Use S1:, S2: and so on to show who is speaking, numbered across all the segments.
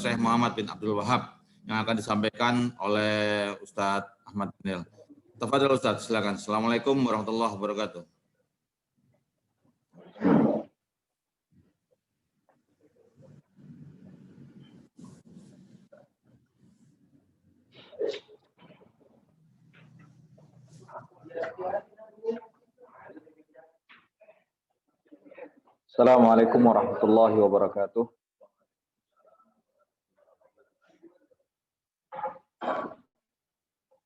S1: Syekh Muhammad bin Abdul Wahab yang akan disampaikan oleh Ustadz Ahmad Daniel. Tafadhol Ustadz, silakan. Assalamualaikum warahmatullahi wabarakatuh.
S2: Assalamualaikum warahmatullahi wabarakatuh.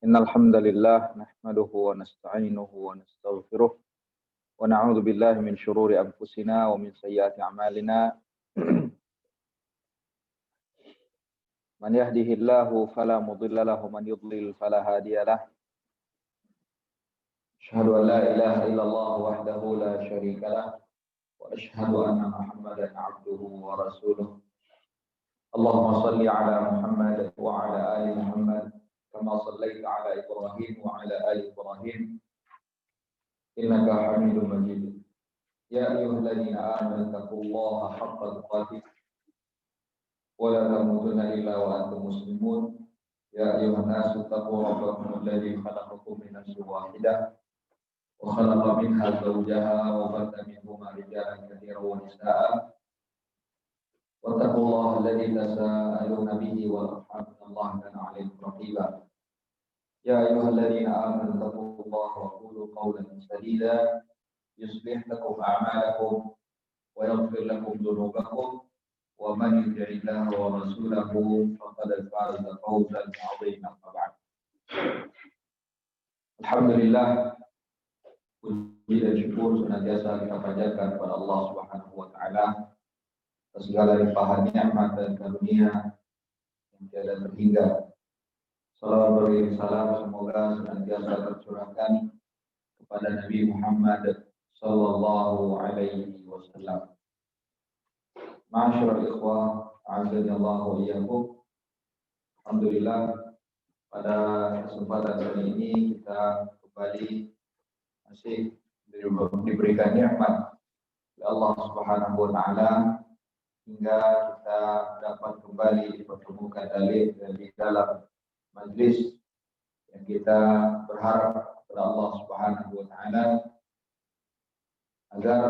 S2: Innal hamdalillah nahmaduhu wa nasta'inuhu wa nastaghfiruh wa na'udzu billahi min shururi anfusina wa min sayyiati a'malina. Man yahdihillahu fala mudilla lahu wa man yudlil fala hadiya lahu. Asyhadu an la ilaha illallah wahdahu la syarika lahu wa asyhadu anna Muhammadan 'abduhu wa rasuluh. Allahumma shalli 'ala Muhammad wa 'ala ali Muhammad kama shallaita 'ala Ibrahim wa 'ala ali Ibrahim innaka Hamidum Majid. Ya ayyuhalladzina amanu taqullaha haqqa tuqatih wa la tamutunna illa wa antum muslimun. Ya ayyuhan nasu taqu rabbakum alladzi khalaqakum min nafsin wahidah wa khalaqa minha zawjaha wa batha minhuma rijalan katsiran wa nisaa'a. Wattaqullaha alladzi tasaaluna bihi wal arham, innallaha kana 'alaykum raqiba. Ya ayyuhalladzina amanu taqullaha wa qulu qawlan sadida yuslih lakum a'malakum wa yaghfir lakum dhunubakum wa man yuti'illaha wa rasulahu faqad faza fawzan 'aziman. Alhamdulillah, puji dan syukur senantiasa kita panjatkan kepada Allah Subhanahu wa taala atas segala limpahan nikmat dan karunia yang tiada terhingga. Salawat beriring salam semoga senantiasa tercurahkan kepada Nabi Muhammad sallallahu alaihi wasallam. Ma'asyiral ikhwah, a'azzanallahu wa iyyakum. Alhamdulillah, pada kesempatan kali ini kita kembali masih diberikan nikmat oleh Allah Subhanahu wa taala hingga kita dapat kembali dipertemukan di dalam majlis yang kita berharap kepada Allah Subhanahu wa taala agar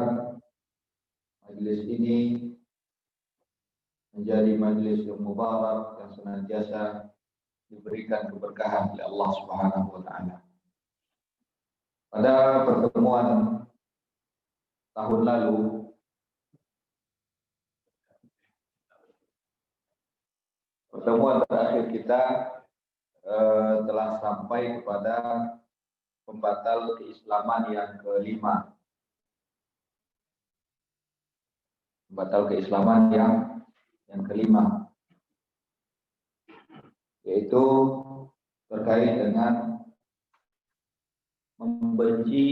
S2: majlis ini menjadi majlis yang mubarak yang senantiasa diberikan keberkahan oleh Allah Subhanahu wa taala. Pada pertemuan tahun lalu pertemuan terakhir kita telah sampai kepada pembatal keislaman yang kelima. Pembatal keislaman yang kelima, yaitu terkait dengan membenci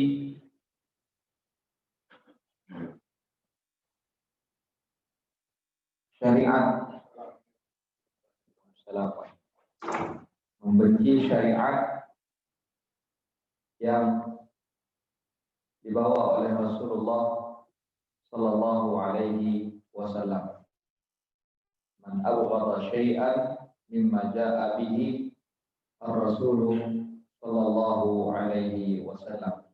S2: syariat. Membenci syariat yang dibawa oleh Rasulullah sallallahu alaihi wasallam. Man abghadha syai'an mimma jaa'a bihi ar-rasul sallallahu alaihi wasallam.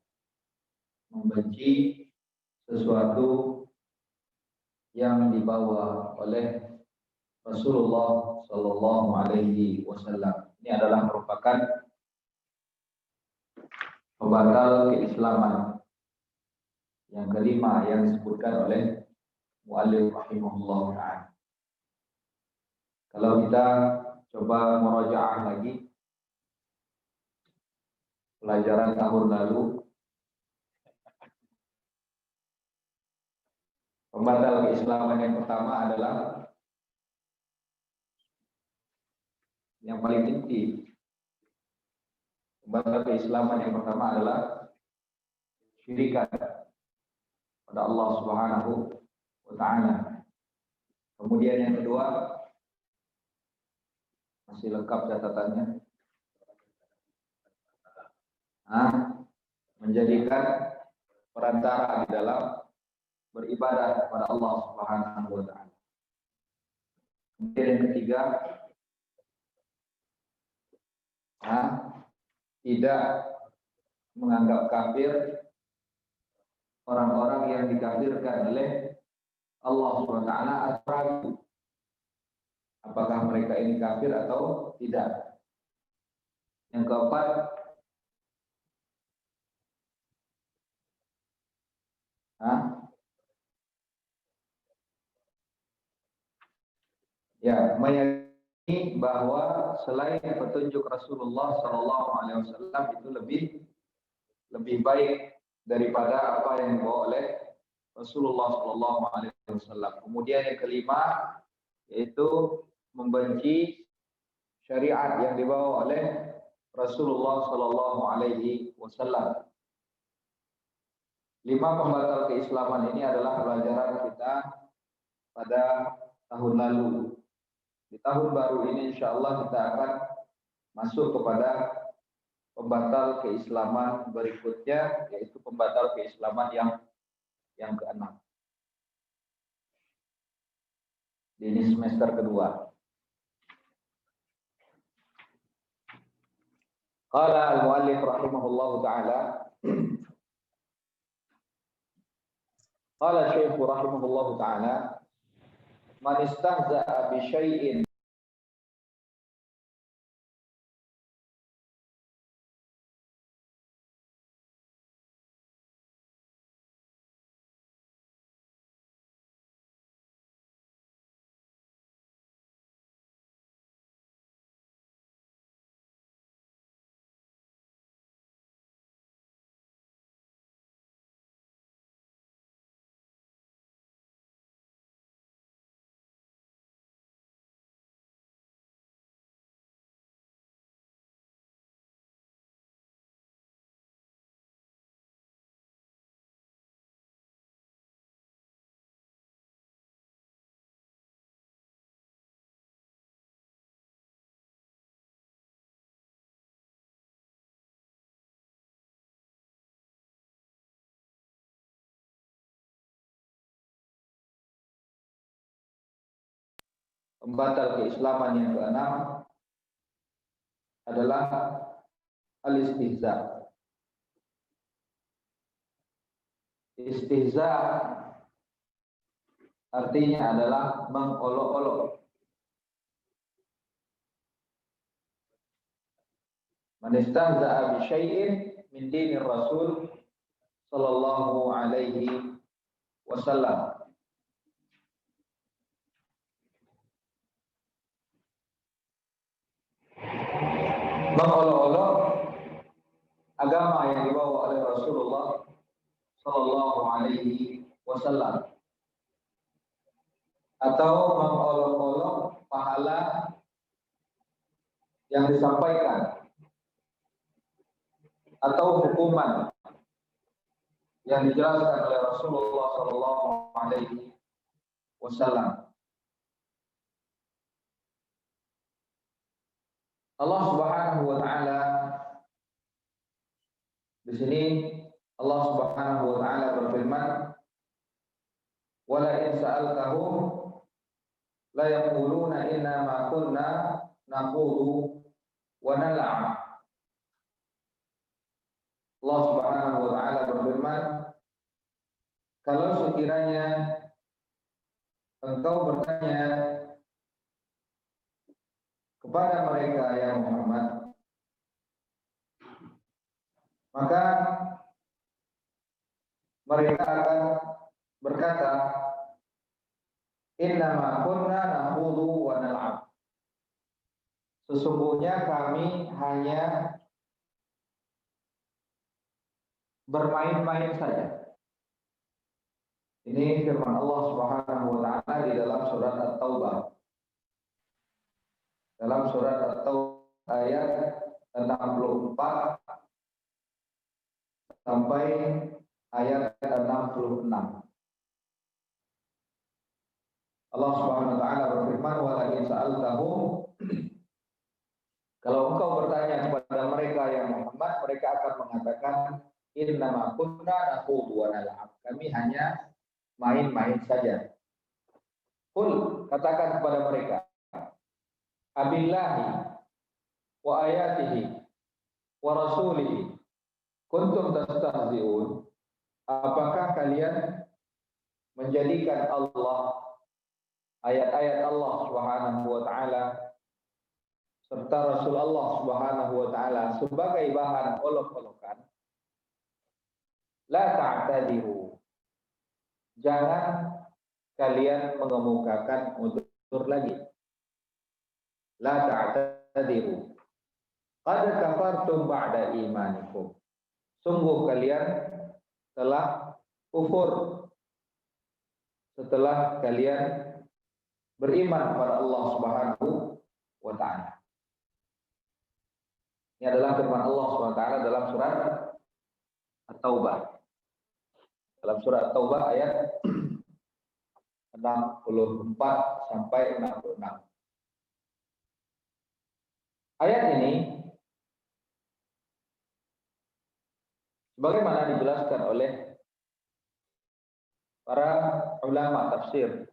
S2: Membenci sesuatu yang dibawa oleh Rasulullah sallallahu alaihi wasallam. Ini adalah merupakan pembatal keislaman yang kelima yang disebutkan oleh muallif rahimahullah ta'ala. Kalau kita coba murajaah lagi pelajaran tahun lalu, pembatal keislaman yang pertama adalah yang paling inti. Pembatal keislaman yang pertama adalah syirikan pada Allah Subhanahu wa taala. Kemudian yang kedua, masih lengkap catatannya, menjadikan perantara di dalam beribadah kepada Allah Subhanahu wa taala. Kemudian yang ketiga, tidak menganggap kafir orang-orang yang dikafirkan oleh Allah SWT atau ragu apakah mereka ini kafir atau tidak. Yang keempat, meyakini bahwa selain petunjuk Rasulullah SAW itu lebih baik daripada apa yang dibawa oleh Rasulullah SAW. Kemudian yang kelima yaitu membenci syariat yang dibawa oleh Rasulullah SAW. 5 pembatal keislaman ini adalah pelajaran kita pada tahun lalu. Di tahun baru ini insya Allah kita akan masuk kepada pembatal keislaman berikutnya, yaitu pembatal keislaman yang keenam. Ini semester kedua. Qala al-muallif rahimahullahu ta'ala, qala syekh rahimahullahu ta'ala, man istahza'a bi syai'in pembatal keislaman yang keenam adalah al-istihza. Istihza artinya adalah mengolok-olok. Man istahza'a bi syai'in min dinir Rasul sallallahu alaihi wasallam. Mengolok-olok agama yang dibawa oleh Rasulullah sallallahu alaihi wasallam, atau mengolok-olok pahala yang disampaikan atau hukuman yang dijelaskan oleh Rasulullah sallallahu alaihi wasallam. Allah Subhanahu wa taala di sini, Allah Subhanahu wa taala berfirman, "Wa la in sa'altahum la yaquluna inna ma kunna naqulu wa nal'ab." Allah Subhanahu wa taala berfirman, kalau sekiranya engkau bertanya kepada mereka ya Muhammad, maka mereka akan berkata, inna ma kunna nakhudhu wa nal'ab. Sesungguhnya kami hanya bermain-main saja. Ini firman Allah Subhanahu wa taala di dalam surat At-Taubah. Dalam surat At-Taubah ayat 64 sampai ayat 66. Allah Subhanahu wa taala berfirman, wa la in sa'altahum, kalau engkau bertanya kepada mereka yang Muhammad, mereka akan mengatakan, inna ma kunna nakhudhu wa nal'ab. Kami hanya main-main saja. Qul, katakan kepada mereka, abillahi wa ayatihi wa rasulihi kuntum tastahzi'un. Apakah kalian menjadikan Allah, ayat-ayat Allah Subhanahu wa taala serta Rasul Allah Subhanahu wa taala sebagai bahan olok-olokan? La ta'tadiru. Jangan kalian mengemukakan udzur lagi. La ta'tadiru. Qad kafartum ba'da imanikum. Sungguh kalian telah kufur setelah kalian beriman kepada Allah Subhanahu wa taala. Ini adalah firman Allah Subhanahu wa taala dalam surat At-Taubah. Dalam surat At-Taubah ayat 64 sampai 66. Ayat ini sebagaimana dijelaskan oleh para ulama tafsir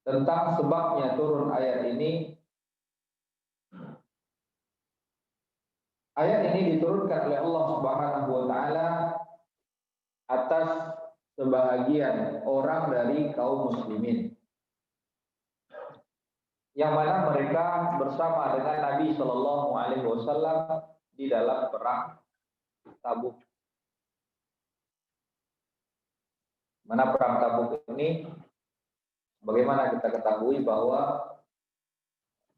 S2: tentang sebabnya turun ayat ini. Ayat ini diturunkan oleh Allah Subhanahu wa taala atas sebahagian orang dari kaum muslimin yang mana mereka bersama dengan Nabi Shallallahu alaihi wasallam di dalam perang Tabuk. Mana perang Tabuk ini, bagaimana kita ketahui bahwa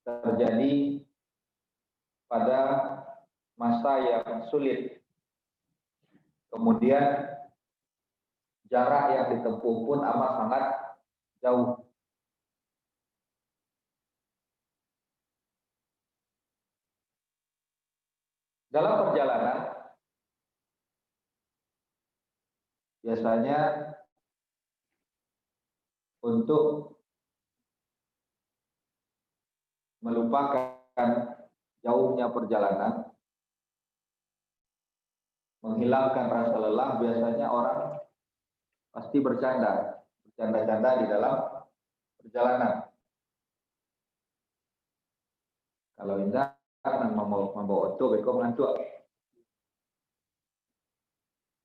S2: terjadi pada masa yang sulit. Kemudian jarak yang ditempuh pun amat sangat jauh. Dalam perjalanan biasanya untuk melupakan jauhnya perjalanan, menghilangkan rasa lelah, biasanya orang pasti bercanda-canda di dalam perjalanan. Kalau indah membawa oto, beko mengantuk.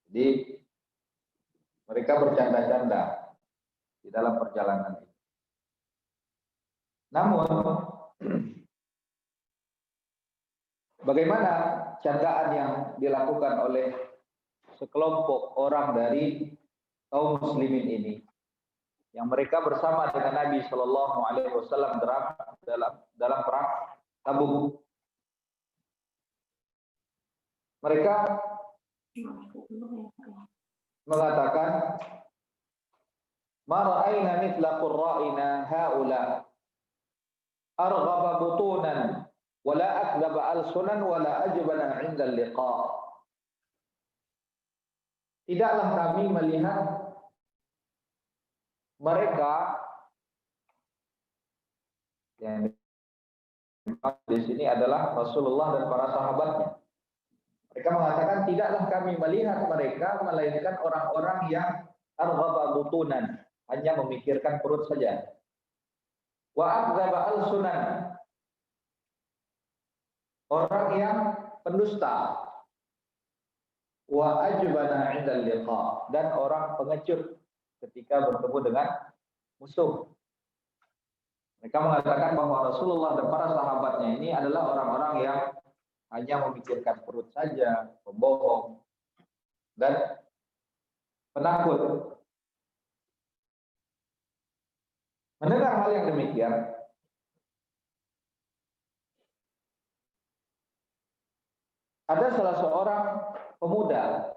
S2: Jadi mereka bercanda-canda di dalam perjalanan itu. Namun bagaimana candaan yang dilakukan oleh sekelompok orang dari kaum muslimin ini, yang mereka bersama dengan Nabi Shallallahu alaihi wasallam dalam perang Tabuk. Mereka mengatakan, "Ma ra'ayna mithla qurra'ina haula arghaba butunan wala akdzaba alsunan wala ajbana 'inda al-liqa." Tidaklah kami melihat mereka, yang di sini adalah Rasulullah dan para sahabatnya. Mereka mengatakan, tidaklah kami melihat mereka melainkan orang-orang yang arghaba butunan, hanya memikirkan perut saja. Wa akdzaba alsunan, orang yang pendusta. Wa ajbana 'indal liqa, dan orang pengecut ketika bertemu dengan musuh. Mereka mengatakan bahwa Rasulullah dan para sahabatnya ini adalah orang-orang yang hanya memikirkan perut saja, pembohong, dan penakut. Mendengar hal yang demikian, ada salah seorang pemuda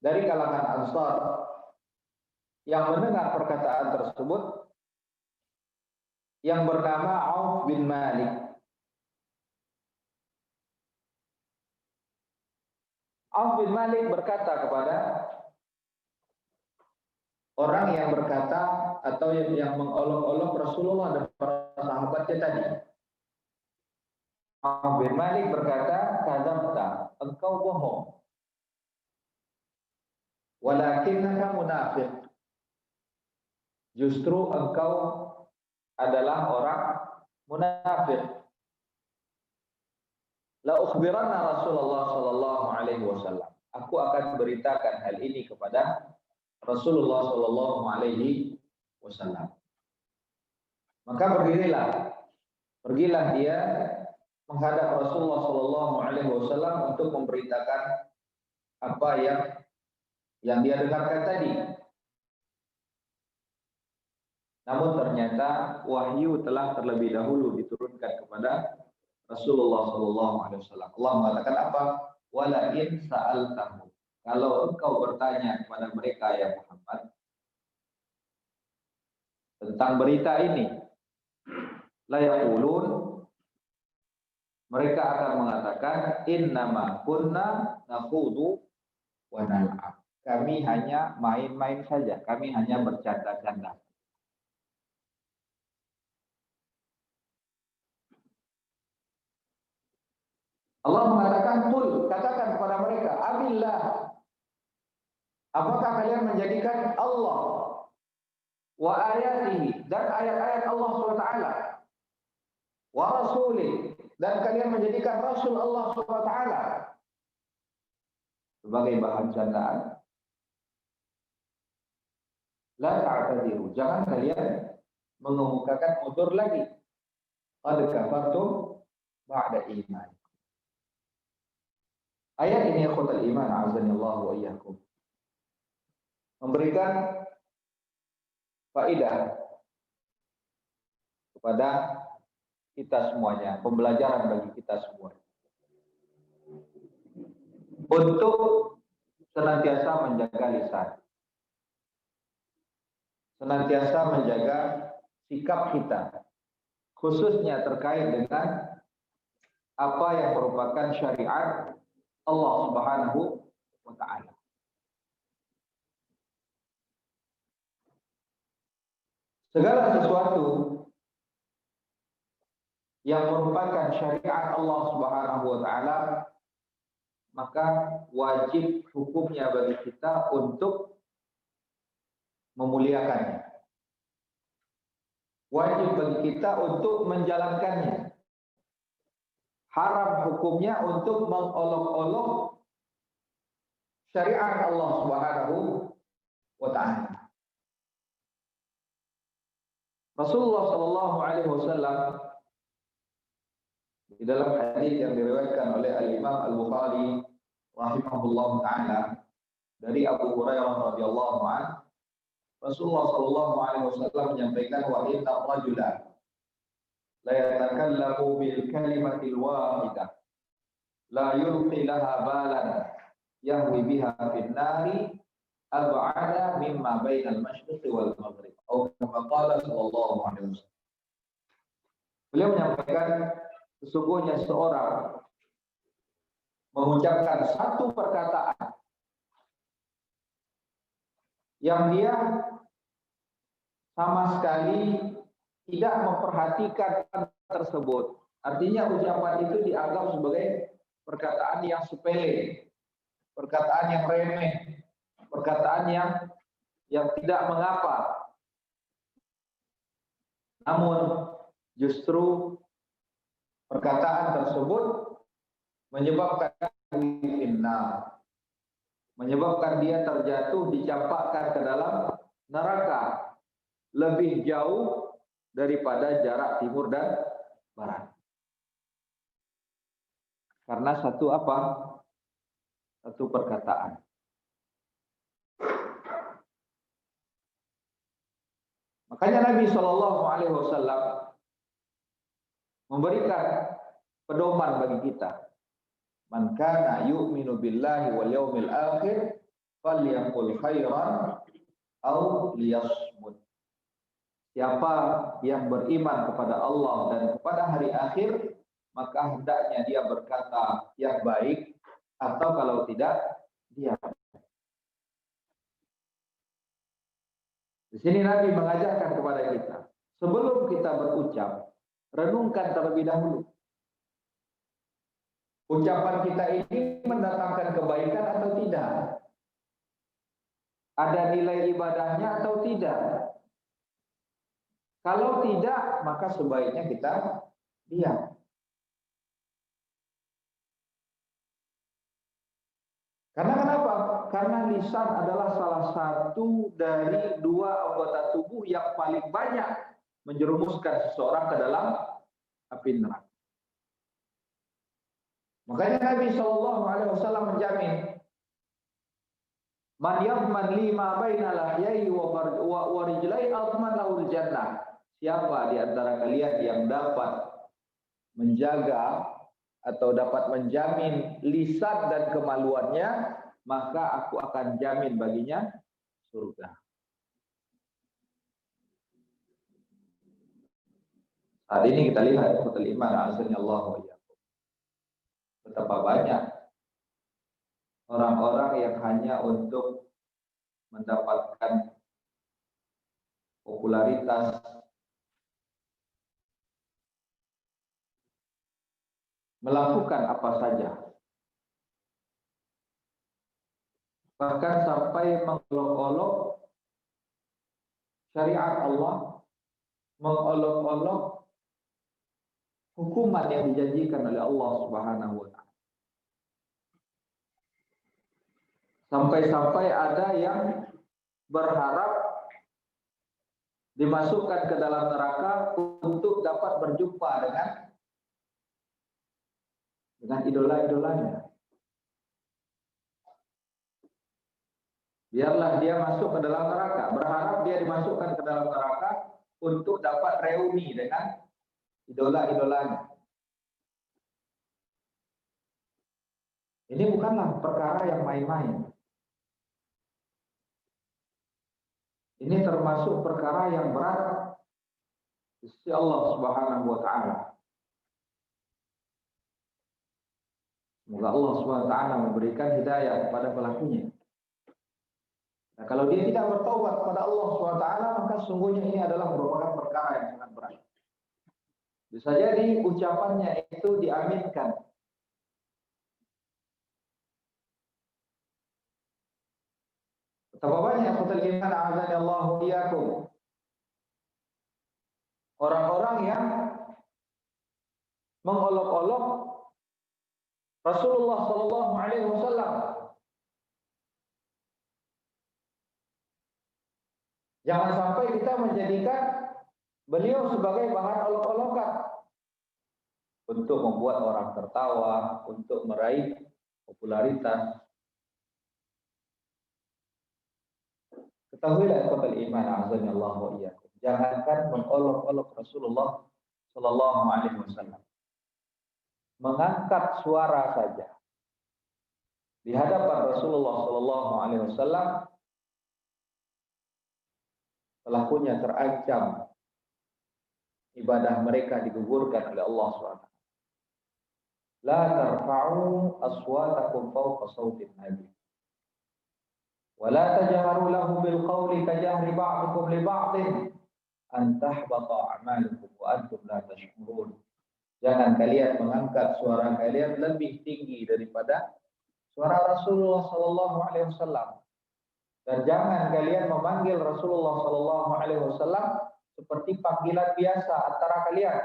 S2: dari kalangan Ansar yang mendengar perkataan tersebut, yang bernama Auf bin Malik. Auf bin Malik berkata kepada orang yang berkata atau yang mengolok-olok Rasulullah dan para sahabatnya tadi. Auf bin Malik berkata, "Kadzabta, engkau bohong. Walakinnaka munafiq. justru engkau adalah orang munafik. La ukhbiranna Rasulullah sallallahu alaihi wasallam. Aku akan beritakan hal ini kepada Rasulullah sallallahu alaihi wasallam. Maka pergilah dia menghadap Rasulullah sallallahu alaihi wasallam untuk memberitakan apa yang dia dengarkan tadi. Namun ternyata wahyu telah terlebih dahulu diturunkan kepada Rasulullah sallallahu alaihi wasallam. Allah mengatakan apa? Wala in sa'altahu. Kalau engkau bertanya kepada mereka ya Muhammad tentang berita ini, la yaqulun, mereka akan mengatakan innama kunna nakhudu wa nal'ab. Kami hanya main-main saja, kami hanya bercanda-canda. Allah mengatakan, "Qul," katakan kepada mereka, "Abillah, apakah kalian menjadikan Allah wa ayatihi, dan ayat-ayat Allah SWT, wa rasulih, dan kalian menjadikan Rasul Allah SWT sebagai bahan candaan? La ta'tadiru, jangan kalian mengemukakan udzur lagi. Qad kafartum ba'da iman." Ayat ini ikhwatal iman azanillahu wa iyyakum memberikan faedah kepada kita semuanya, pembelajaran bagi kita semua untuk senantiasa menjaga lisan, senantiasa menjaga sikap kita, khususnya terkait dengan apa yang merupakan syariat Allah Subhanahu wa ta'ala. Segala sesuatu yang merupakan syariat Allah Subhanahu wa ta'ala, maka wajib hukumnya bagi kita untuk memuliakannya. Wajib bagi kita untuk menjalankannya. Haram hukumnya untuk mengolok-olok syariat Allah Subhanahu wa ta'ala. Rasulullah sallallahu alaihi wasallam di dalam hadis yang diriwayatkan oleh Al-Imam Al-Bukhari rahimahullahu taala dari Abu Hurairah radhiyallahu anhu, Rasulullah sallallahu alaihi wasallam menyampaikan, wa inna rajulan la yatakallamu bil kalimatil wahidah la yulqi laha balan yahwi biha fin nari ab'ada mimma bainal masyriqi wal maghrib, atau kama qala sallallahu alaihi wasallam. Beliau menyampaikan, sesungguhnya seorang mengucapkan satu perkataan yang dia sama sekali tidak memperhatikan tersebut. Artinya ucapan itu dianggap sebagai perkataan yang sepele, perkataan yang remeh, perkataan yang tidak mengapa. Namun justru perkataan tersebut menyebabkan dia terjatuh, dicampakkan ke dalam neraka lebih jauh daripada jarak timur dan barat. Karena satu apa? Satu perkataan. Makanya Nabi Shallallahu Alaihi Wasallam memberikan pedoman bagi kita. Man kana yu'minu billahi wal yawmil akhir falyaqul khairan aw liyasmut. Siapa yang beriman kepada Allah dan kepada hari akhir, maka hendaknya dia berkata yang baik, atau kalau tidak, diam. Di sini Nabi mengajarkan kepada kita, sebelum kita berucap, renungkan terlebih dahulu. Ucapan kita ini mendatangkan kebaikan atau tidak? Ada nilai ibadahnya atau tidak? Kalau tidak, maka sebaiknya kita diam. Karena kenapa? Karena lisan adalah salah satu dari dua anggota tubuh yang paling banyak menjerumuskan seseorang ke dalam api neraka. Makanya Nabi SAW menjamin, man yadman lima baina lahyai wa rijlai adman lahul jannah. Siapa di antara kalian yang dapat menjaga atau dapat menjamin lisan dan kemaluannya, maka aku akan jamin baginya surga. Saat ini kita lihat ikhwatul iman azza Allah wa iyyakum. Betapa banyak orang-orang yang hanya untuk mendapatkan popularitas, melakukan apa saja, bahkan sampai mengolok-olok syariat Allah, mengolok-olok hukuman yang dijanjikan oleh Allah Subhanahu wa taala. Sampai-sampai ada yang berharap dimasukkan ke dalam neraka untuk dapat berjumpa dengan idola-idolanya. Biarlah dia masuk ke dalam neraka, berharap dia dimasukkan ke dalam neraka untuk dapat reuni dengan idola-idolanya. Ini bukanlah perkara yang main-main. Ini termasuk perkara yang berat di sisi Allah Subhanahu wa taala. Semoga Allah Subhanahu wa taala memberikan hidayah kepada pelakunya. Nah, kalau dia tidak bertaubat kepada Allah Subhanahu wa taala, maka sungguhnya ini adalah merupakan perkara yang sangat berat. Bisa jadi ucapannya itu diaminkan. Betapa banyak ikhwatul iman azza Allah wa iyyakum. Orang-orang yang mengolok-olok Rasulullah sallallahu alaihi wasallam. Jangan sampai kita menjadikan beliau sebagai bahan olok-olokan untuk membuat orang tertawa, untuk meraih popularitas. Ketahuilah ikhwatul iman azza Allah wa iyyakum. Jangankan mengolok-olok Rasulullah sallallahu alaihi wasallam. Mengangkat suara saja di hadapan Rasulullah sallallahu alaihi wasallam, pelakunya terancam ibadah mereka digugurkan oleh Allah SWT. La tarfa'u aswatakum fawqa sawtin nabi wa la tajharu lahu bil qawli kajahri ba'dikum li ba'din an tahbata a'malukum wa antum la tashkurun. Jangan kalian mengangkat suara kalian lebih tinggi daripada suara Rasulullah sallallahu alaihi wasallam. Dan jangan kalian memanggil Rasulullah sallallahu alaihi wasallam seperti panggilan biasa antara kalian.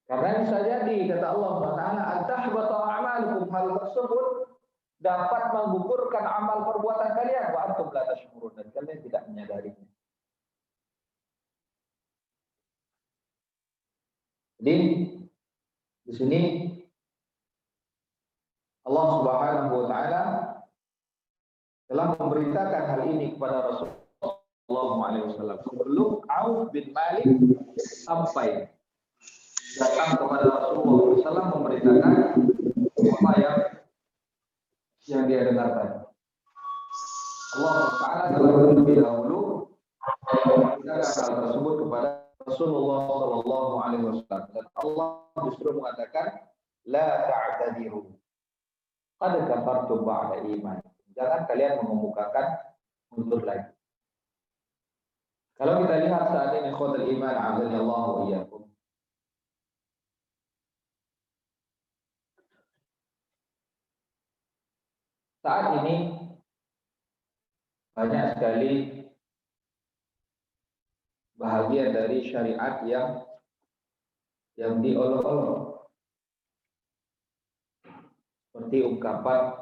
S2: Karena bisa jadi kata Allah Taala, "Antahbata a'malukum", hal tersebut dapat menggugurkan amal perbuatan kalian, wa antum la tashkurun, dan kalian tidak menyadarinya. Jadi di sini Allah Subhanahu wa taala telah memberitakan hal ini kepada Rasulullah sallallahu alaihi wasallam sebelum Auf bin Malik sampai datang kepada Rasulullah SAW memberitakan apa yang dia dengarkan. Allah Taala telah terlebih dahulu memberitakan hal tersebut kepada Rasulullah sallallahu alaihi wasallam, dan Allah justru mengatakan la ta'tadiru qad kafartum ba'da iman. Jangan kalian mengemukakan mundur lagi. Kalau kita lihat saat ini ikhwatul iman azanillahu wa iyyakum, saat ini banyak sekali bahagian dari syariat yang diolok-olok, seperti ungkapan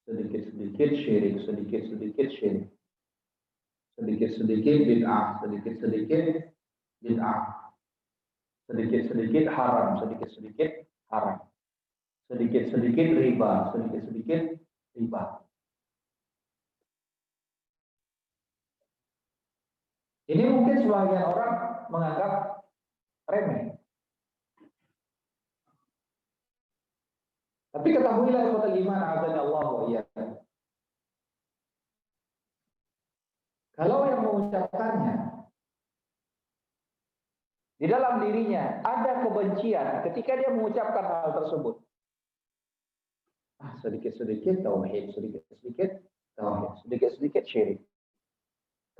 S2: sedikit-sedikit syirik, sedikit-sedikit syirik, sedikit-sedikit bid'ah, sedikit-sedikit bid'ah, sedikit-sedikit haram, sedikit-sedikit haram, sedikit-sedikit riba, sedikit-sedikit riba. Ini mungkin sebagian orang menganggap remeh. Tapi ketahuilah ikhwatal iman azza Allah wa iyyakum. Kalau yang mengucapkannya di dalam dirinya ada kebencian ketika dia mengucapkan hal tersebut. Sedikit-sedikit tauhid, sedikit-sedikit tauhid, sedikit-sedikit syirik.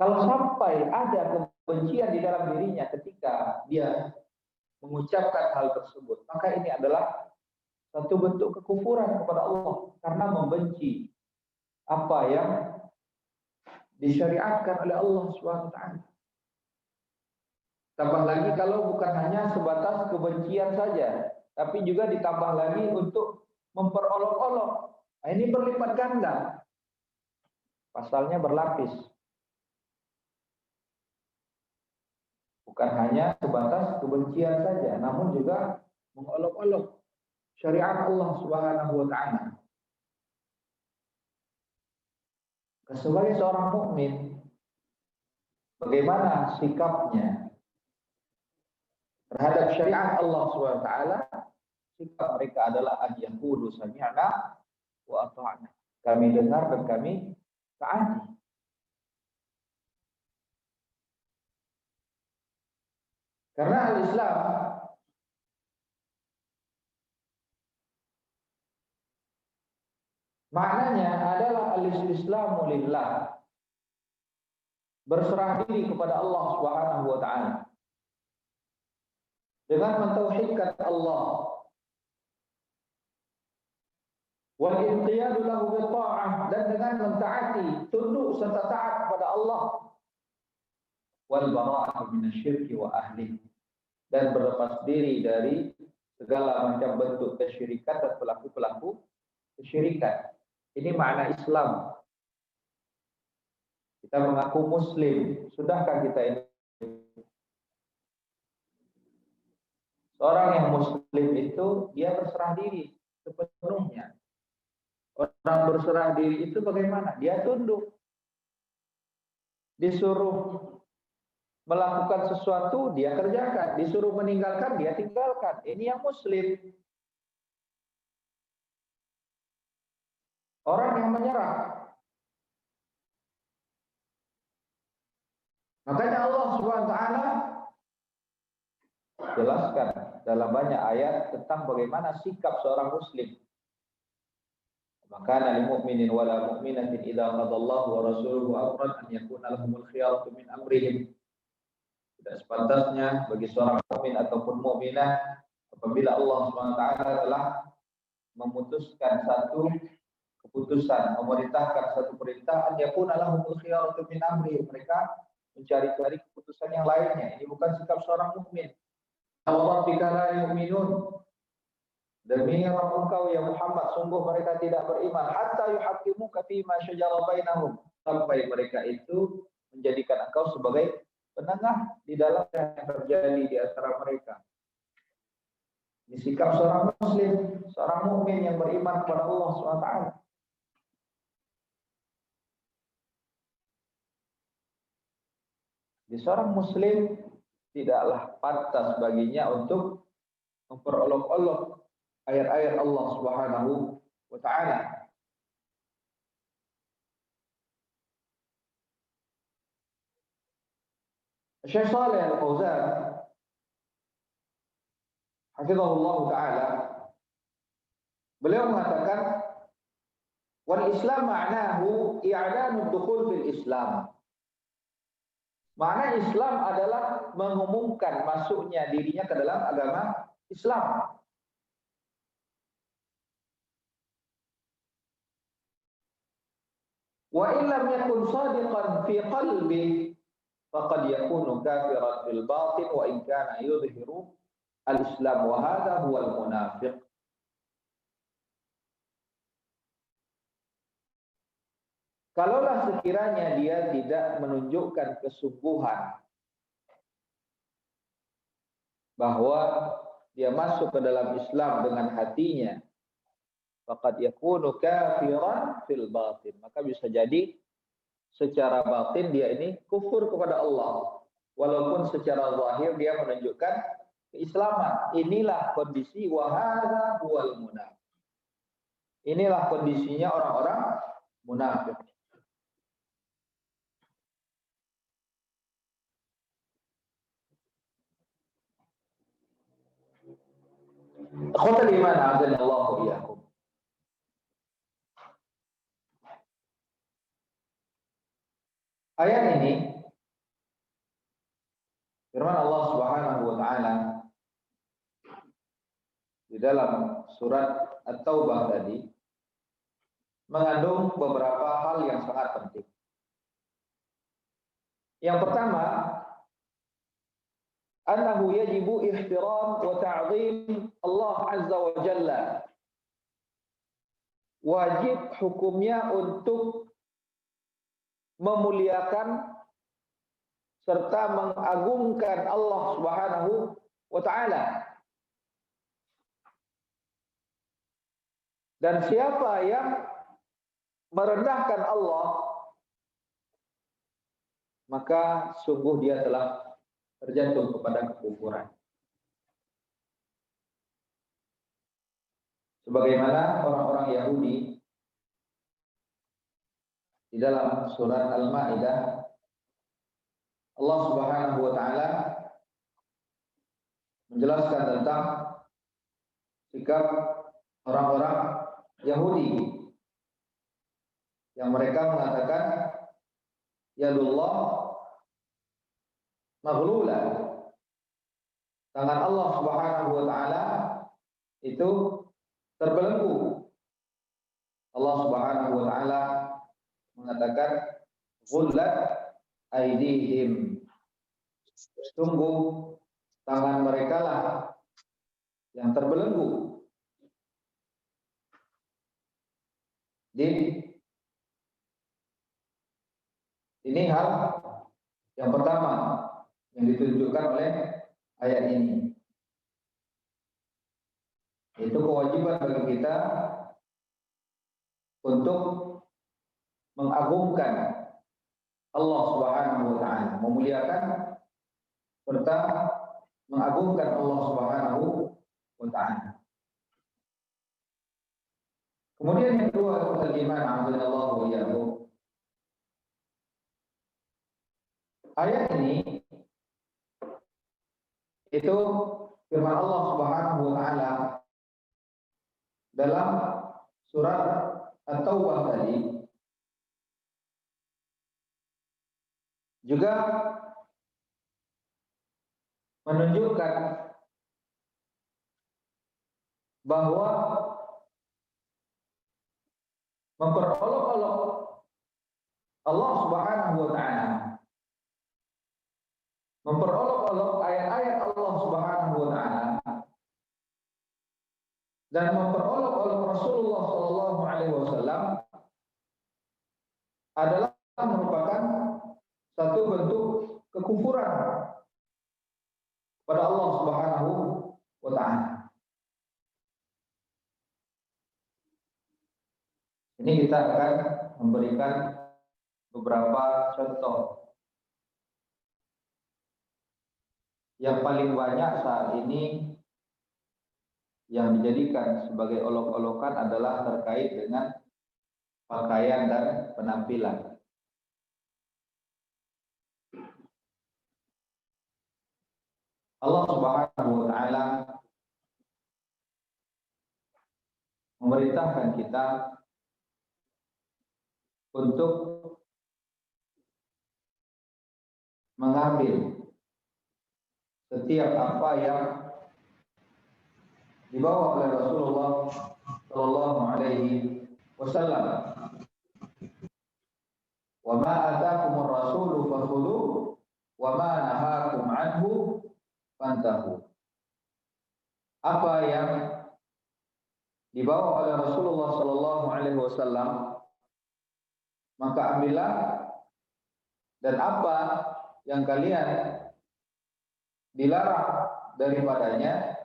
S2: Kalau sampai ada kebencian di dalam dirinya ketika dia mengucapkan hal tersebut, maka ini adalah satu bentuk kekufuran kepada Allah karena membenci apa yang disyariatkan oleh Allah SWT. Tambah lagi kalau bukan hanya sebatas kebencian saja, tapi juga ditambah lagi untuk memperolok-olok. Nah, ini berlipat ganda. Pasalnya berlapis. Bukan hanya sebatas kebencian saja, namun juga mengolok-olok syariat Allah Subhanahu wa taala. Sebagai seorang mukmin, bagaimana sikapnya terhadap syariat Allah Subhanahu wa taala? Sikap mereka adalah ayyaqulu sami'na wa ata'na. Kami dengar dan kami taati. Karena al-Islam maknanya adalah al-istislamu lillah. Berserah diri kepada Allah Subhanahu wa taala. Dengan mentauhidkan Allah. Wal inqiyadu lahu bi ta'ah, dan dengan mentaati, tunduk serta taat kepada Allah. Wal bara'atu minasyirki wa ahlihi, dan berlepas diri dari segala macam bentuk kesyirikan dan pelaku-pelaku kesyirikan. Ini makna Islam. Kita mengaku Muslim. Sudahkah kita ini? Seorang yang Muslim itu dia berserah diri sepenuhnya. Orang berserah diri itu bagaimana? Dia tunduk. Disuruh melakukan sesuatu, dia kerjakan. Disuruh meninggalkan, dia tinggalkan. Ini yang Muslim. Orang yang menyerah. Makanya Allah Subhanahu wa taala jelaskan dalam banyak ayat tentang bagaimana sikap seorang muslim. Maka lil mu'minin wala mu'minatin idza qadallahu wa rasuluhu amran an yakuna lahumul khiyaratu min amrihim. Tidak sepantasnya bagi seorang mukmin ataupun mukminah apabila Allah Subhanahu wa taala telah memutuskan satu keputusan, memerintahkan satu perintah, an yakuna lahumul khiyaratu min amrihim, mereka mencari-cari keputusan yang lainnya. Ini bukan sikap seorang mukmin. Allah la yu'minun. Demi Rabb engkau ya Muhammad, sungguh mereka tidak beriman hatta yuhaqqimuka fi ma syajara bainahum, sampai mereka itu menjadikan engkau sebagai penengah di dalam yang terjadi di antara mereka. Ini sikap seorang muslim, seorang mukmin yang beriman kepada Allah SWT. Di seorang muslim tidaklah pantas baginya untuk memperolok-olok ayat-ayat Allah Subhanahu wa taala. Syekh Shalih Al-Fauzan hafizahullah taala, beliau mengatakan wal Islam ma'nahu i'lanu dukhul fil Islam. Makna Islam adalah mengumumkan masuknya dirinya ke dalam agama Islam. Wa illam yakun shadiqan fi qalbi faqad yakunu kafiran fil batin wa in kana yudhiru al-islam wa hadha huwa al-munafiq. Kalaulah sekiranya dia tidak menunjukkan kesungguhan bahwa dia masuk ke dalam Islam dengan hatinya, faqad yakunu kafiran fil batin, maka bisa jadi secara batin dia ini kufur kepada Allah, walaupun secara zahir dia menunjukkan keislaman. Inilah kondisi wa hadza huwal munafiq. Inilah kondisinya orang-orang munafik. Akhwatul iman, azanallahu iyyakum. Ayat ini firman Allah Subhanahu wa taala di dalam surat At-Taubah tadi mengandung beberapa hal yang sangat penting. Yang pertama, annahu yajibu ihtiram wa ta'zim Allah Azza wa Jalla. Wajib hukumnya untuk memuliakan serta mengagungkan Allah Subhanahu wa taala. Dan siapa yang merendahkan Allah, maka sungguh dia telah terjatuh kepada kekufuran. Sebagaimana orang-orang Yahudi di dalam surat Al-Maidah, Allah Subhanahu wa taala menjelaskan tentang sikap orang-orang Yahudi yang mereka mengatakan yadullah maghlula, tangan Allah Subhanahu wa taala itu terbelenggu. Allah Subhanahu wa taala mengatakan ghullat aydihim, sungguh tangan mereka lah yang terbelenggu. Ini hal yang pertama yang ditunjukkan oleh ayat ini, yaitu kewajiban bagi kita untuk mengagungkan Allah Subhanahu wa taala, memuliakan serta mengagungkan Allah Subhanahu wa taala. Kemudian yang kedua, al-iman, azanallahu wa iyyakum. Ayat ini itu firman Allah Subhanahu wa taala dalam surat At-Taubah tadi juga menunjukkan bahwa memperolok-olok Allah Subhanahu wa taala, memperolok-olok ayat-ayat Allah Subhanahu wa taala, dan memperolok-olok Rasulullah sallallahu alaihi wasallam adalah merupakan satu bentuk kekufuran pada Allah Subhanahu wa taala. Ini kita akan memberikan beberapa contoh. Yang paling banyak saat ini yang dijadikan sebagai olok-olokan adalah terkait dengan pakaian dan penampilan. Allah Subhanahu wa taala memerintahkan kita untuk mengambil setiap apa yang dibawa oleh Rasulullah sallallahu alaihi wasallam Wa ma ataakumur rasulu fakhudhuhu wa ma nahakum anhu fantahu. Apa yang dibawa oleh Rasulullah sallallahu alaihi wasallam maka ambillah, dan apa yang kalian dilarang daripadanya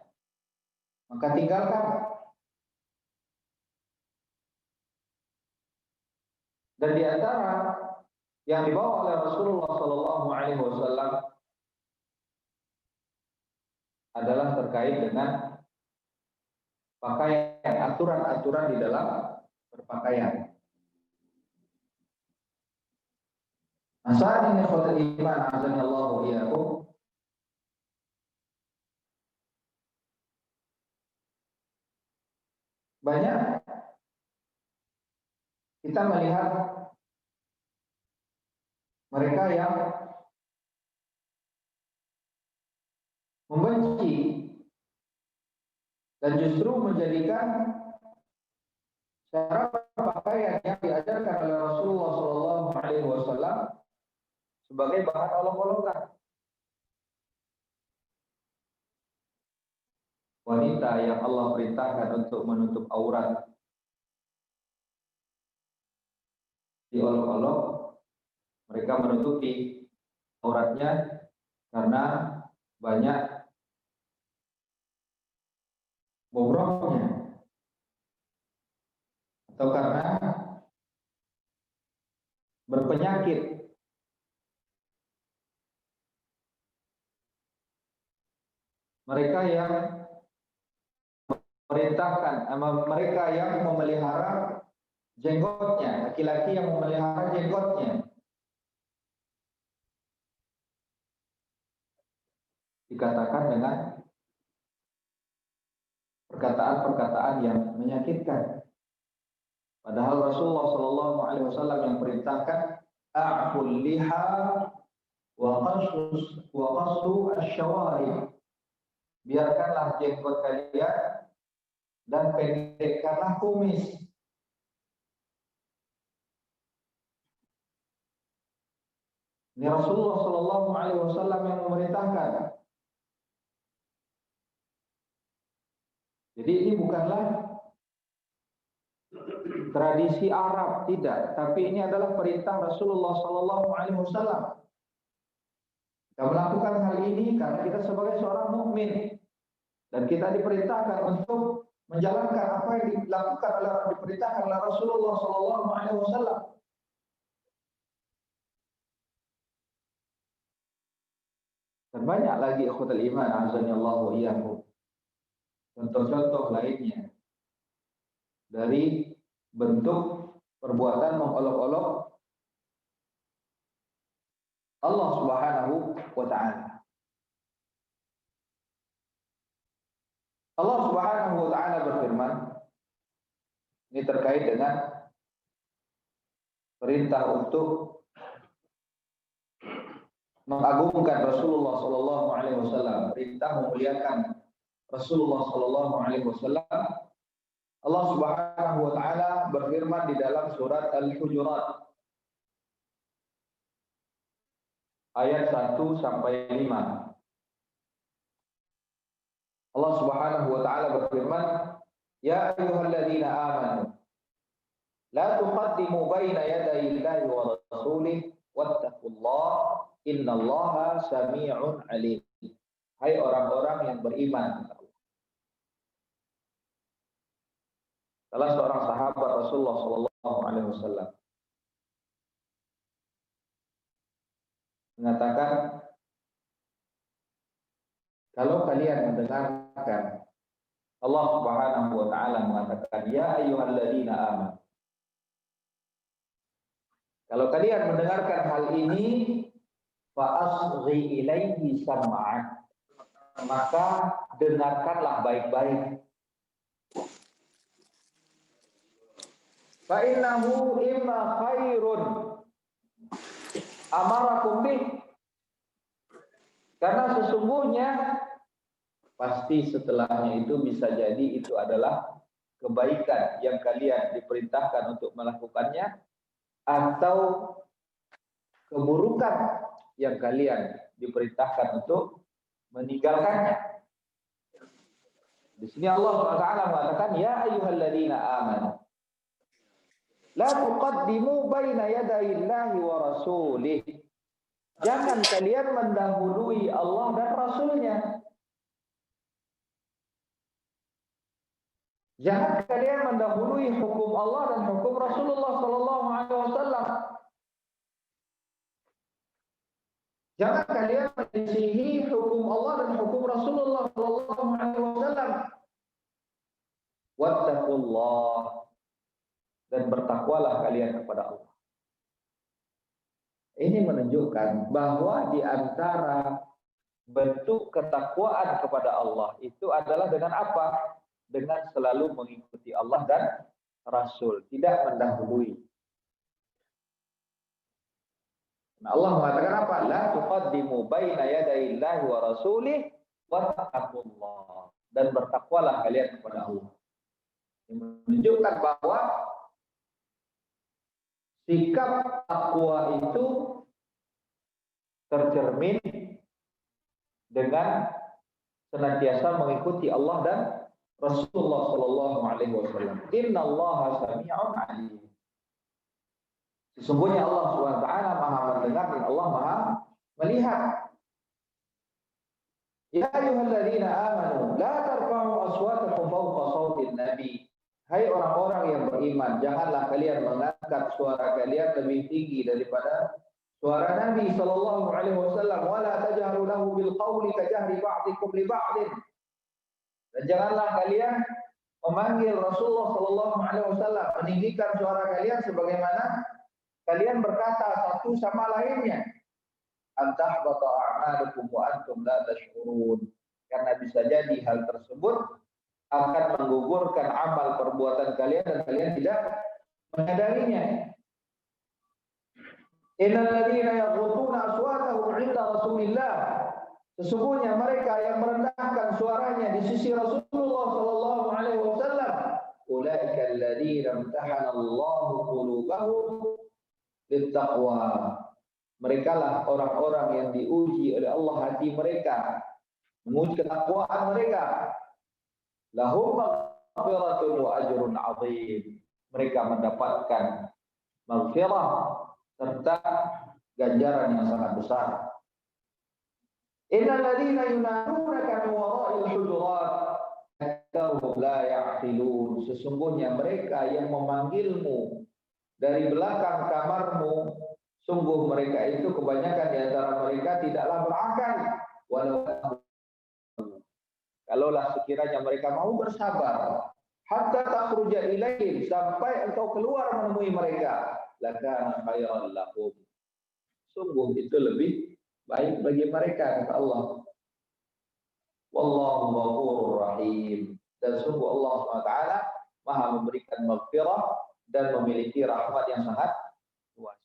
S2: maka tinggalkan. Dan di antara yang dibawa oleh Rasulullah sallallahu alaihi wasallam adalah terkait dengan pakaian, aturan-aturan di dalam berpakaian. Nah, saat ini ikhwatul iman azanillahu wa iyyakum, banyak kita melihat mereka yang membenci dan justru menjadikan cara berpakaian yang diajarkan oleh Rasulullah sallallahu alaihi wasallam sebagai bahan olok-olokan. Wanita yang Allah perintahkan untuk menutup aurat diolok-olok, mereka menutupi auratnya karena banyak bobroknya atau karena berpenyakit. Mereka yang merintahkan, mereka yang memelihara jenggotnya, laki-laki yang memelihara jenggotnya, dikatakan dengan perkataan-perkataan yang menyakitkan. Padahal Rasulullah sallallahu alaihi wasallam yang perintahkan a'ful liha wa qassu asy-syawarib. Biarkanlah jenggot kalian dan pendekkanlah kumis. Ini Rasulullah sallallahu alaihi wasallam yang memerintahkan. Jadi ini bukanlah tradisi Arab, tidak, tapi ini adalah perintah Rasulullah sallallahu alaihi wasallam. Kita melakukan hal ini karena kita sebagai seorang mukmin dan kita diperintahkan untuk menjalankan apa yang diperintahkan oleh Rasulullah sallallahu alaihi wasallam. Dan banyak lagi ikhwatul iman azanillahu wa iyyakum contoh-contoh lainnya dari bentuk perbuatan mengolok-olok Allah Subhanahu wa ta'ala. Allah Subhanahu wa ta'ala berfirman, ini terkait dengan perintah untuk mengagungkan Rasulullah sallallahu alaihi wasallam, perintah memuliakan Rasulullah sallallahu alaihi wasallam. Allah Subhanahu wa ta'ala berfirman di dalam surat Al-Hujurat ayat 1 sampai 5. Allah Subhanahu wa ta'ala berfirman, "Ya ayyuhalladzina amanu la tuqaddimu baina yaday Allahi wa rasulih wattaqullaha innallaha samii'un 'aliim." Hai orang-orang yang beriman. Salah seorang sahabat Rasulullah sallallahu alaihi wasallam mengatakan, kalau kalian mendengarkan Allah Subhanahu wa ta'ala mengatakan, ya ayyuhalladzina amanu. Kalau kalian mendengarkan hal ini, fa asghi ilaihi sam'ak, maka dengarkanlah baik-baik. Fa innahu imma khairun amarakum bih, karena sesungguhnya pasti setelahnya itu bisa jadi itu adalah kebaikan yang kalian diperintahkan untuk melakukannya, atau keburukan yang kalian diperintahkan untuk meninggalkannya. Di sini Allah SWT mengatakan, ya ayyuhalladzina amanu la tuqaddimu baina yadayillahi wa rasulih. Jangan kalian mendahului Allah dan Rasulnya. Jangan kalian mendahului hukum Allah dan hukum Rasulullah Sallallahu Alaihi Wasallam. Jangan kalian menyelisihi hukum Allah dan hukum Rasulullah Sallallahu Alaihi Wasallam. Wattaqullah, dan bertakwalah kalian kepada Allah. Ini menunjukkan bahwa di antara bentuk ketakwaan kepada Allah itu adalah dengan apa? Dengan selalu mengikuti Allah dan Rasul, tidak mendahului. Nah, Allah mengatakan apa? La tuqaddimu baina yadayillahi wa rasulih wattaqullah, dan bertakwalah kalian kepada Allah. Ini menunjukkan bahwa sikap takwa itu tercermin dengan senantiasa mengikuti Allah dan Rasulullah Sallallahu Alaihi Wasallam. Inna Allah sami'un alim. Sesungguhnya Allah SWT Maha mendengar dan Allah Maha melihat. Ya ayyuhalladzina amanu la tarfa'u aswatakum fawqa sawtin nabi. Hai orang-orang yang beriman, janganlah kalian mengangkat suara kalian lebih tinggi daripada suara Nabi Sallallahu Alaihi Wasallam. Wala tajharu lahu bil qawli kajahri ba'dikum li ba'din. Dan janganlah kalian memanggil Rasulullah Sallallahu Alaihi Wasallam, meninggikan suara kalian sebagaimana kalian berkata satu sama lainnya. Antahbata a'malukum wa antum la tashkurun. Karena bisa jadi hal tersebut akan menggugurkan amal perbuatan kalian dan kalian tidak menyadarinya. Innal ladzina yaghudduna aswatahum 'inda Rasulillah. Sesungguhnya mereka yang merendahkan suaranya di sisi Rasulullah Sallallahu Alaihi Wasallam, ulaika alladzina imtahana Allahu qulubahum littaqwa. Mereka lah orang-orang yang diuji oleh Allah hati mereka, menguji ketakwaan mereka. Lahum maghfiratun wa ajrun 'adzim. Mereka mendapatkan maghfirah serta ganjaran yang sangat besar. Innal ladzina yunadunaka min wara'il hujurat aktsaruhum la ya'qilun. Sesungguhnya mereka yang memanggilmu dari belakang kamarmu, sungguh mereka itu kebanyakan di antara mereka tidaklah berakal. Walau kalaulah sekiranya mereka mau bersabar, hatta takhruja ilaihim, sampai engkau keluar menemui mereka, lakana khairan lahum. Sungguh itu lebih baik bagi mereka, kata Allah. Wallahu ghafurur rahim. Dan sungguh Allah SWT Maha memberikan maghfirah dan memiliki rahmat yang sangat luas.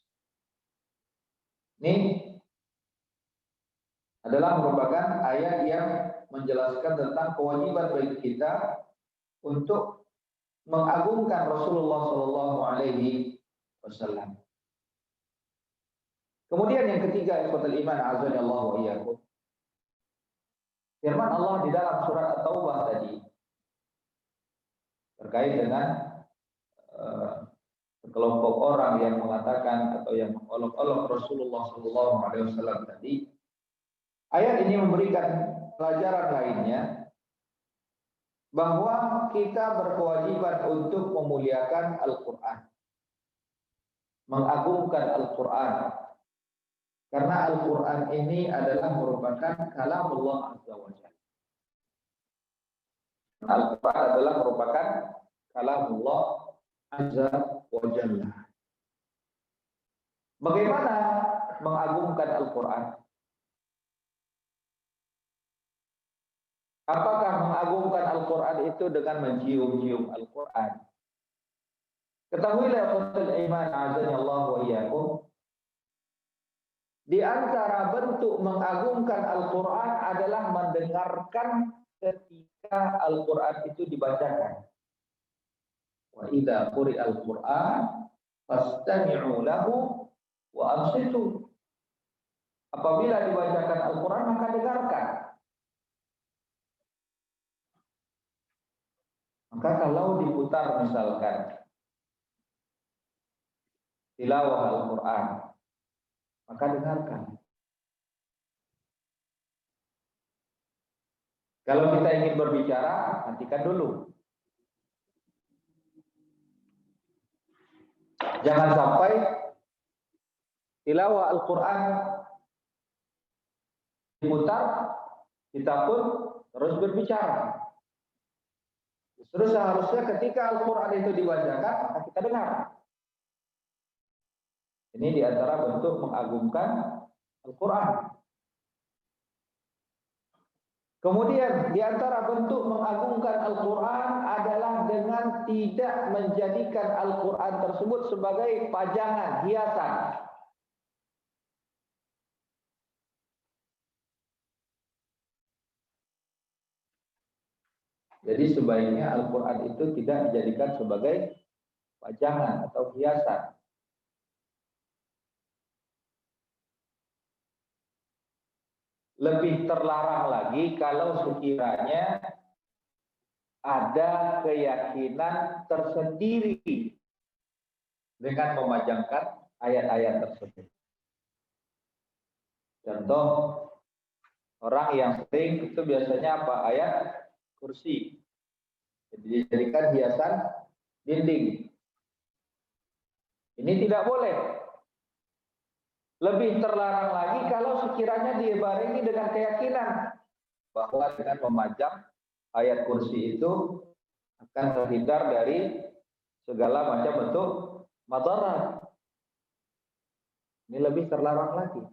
S2: Ini adalah merupakan ayat yang menjelaskan tentang kewajiban bagi kita untuk mengagungkan Rasulullah Sallallahu Alaihi Wasallam. Kemudian yang ketiga, ikhwatul iman, azza Allah wa iyyakum. Firman Allah di dalam surat At-Taubah tadi terkait dengan sekelompok orang yang mengatakan atau yang mengolok-olok Rasulullah Sallallahu Alaihi Wasallam tadi. Ayat ini memberikan pelajaran lainnya bahwa kita berkewajiban untuk memuliakan Al-Quran, mengagungkan Al-Quran, karena Al-Quran ini adalah merupakan kalamullah azza wa jalla. Al-Quran adalah merupakan kalamullah azza wa jalla. Bagaimana mengagungkan Al-Quran? Apakah mengagungkan Al-Quran itu dengan mencium-cium Al-Quran? Ketahuilah ikhwatul iman, azza Allah wa iyyakum, di antara bentuk mengagungkan Al-Quran adalah mendengarkan ketika Al-Quran itu dibacakan. Wa idza quri'al Qur'an fastami'u lahu wa ansitu Apabila dibacakan Al-Quran maka dengarkan. Maka kalau diputar misalkan tilawah Al-Quran, maka dengarkan. Kalau kita ingin berbicara, hentikan dulu. Jangan sampai tilawah Al-Quran diputar, kita pun terus berbicara. Justru seharusnya ketika Al-Quran itu dibacakan, maka kita dengar. Ini diantara bentuk mengagungkan Al-Quran. Kemudian diantara bentuk mengagungkan Al-Quran adalah dengan tidak menjadikan Al-Quran tersebut sebagai pajangan, hiasan. Jadi sebaiknya Al-Quran itu tidak dijadikan sebagai pajangan atau hiasan. Lebih terlarang lagi kalau sekiranya ada keyakinan tersendiri dengan memajangkan ayat-ayat tersebut. Contoh, orang yang sering itu biasanya apa? Ayat kursi. Jadi dijadikan hiasan dinding. Ini tidak boleh. Lebih terlarang lagi kalau sekiranya dibarengi dengan keyakinan bahwa dengan memajang ayat kursi itu akan terhindar dari segala macam bentuk madarat. Ini lebih terlarang lagi.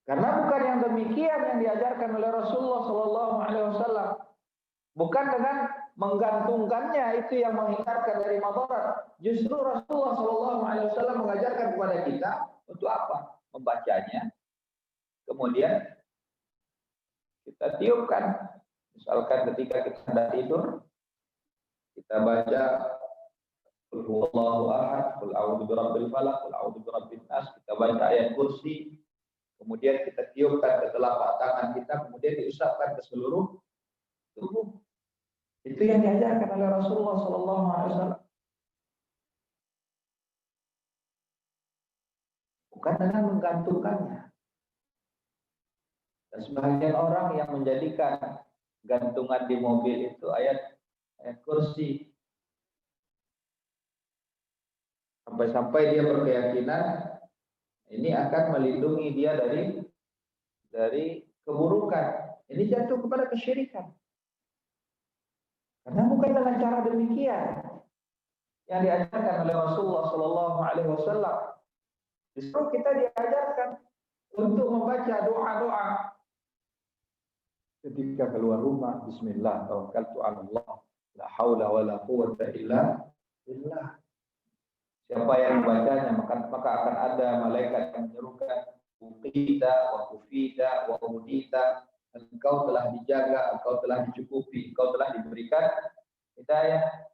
S2: Karena bukan yang demikian yang diajarkan oleh Rasulullah SAW. Bukan dengan menggantungkannya itu yang menghindarkan dari madarat. Justru Rasulullah SAW mengajarkan kepada kita untuk apa? Membacanya. Kemudian kita tiupkan. Misalkan ketika kita hendak tidur, kita baca Qul huwallahu ahad, Qul a'udzu birabbil falaq, Qul a'udzu birabbin nas. Kita baca ayat kursi. Kemudian kita tiupkan ke telapak tangan kita, kemudian diusapkan ke seluruh tubuh. Itu yang diajarkan oleh Rasulullah SAW. Bukan dengan menggantungkannya. Dan sebagian orang yang menjadikan gantungan di mobil itu ayat kursi. Sampai-sampai dia berkeyakinan ini akan melindungi dia dari keburukan. Ini jatuh kepada kesyirikan. Karena bukan dengan cara demikian yang diajarkan oleh Rasulullah SAW. Justru kita diajarkan untuk membaca doa-doa ketika keluar rumah. Bismillah, tawakkaltu 'ala Allah, la haula wala quwwata illa billah. Siapa yang membacanya maka akan ada malaikat yang menyerukan, uqita wa kufita wa udita. Engkau telah dijaga, engkau telah dicukupi, engkau telah diberikan hidayah.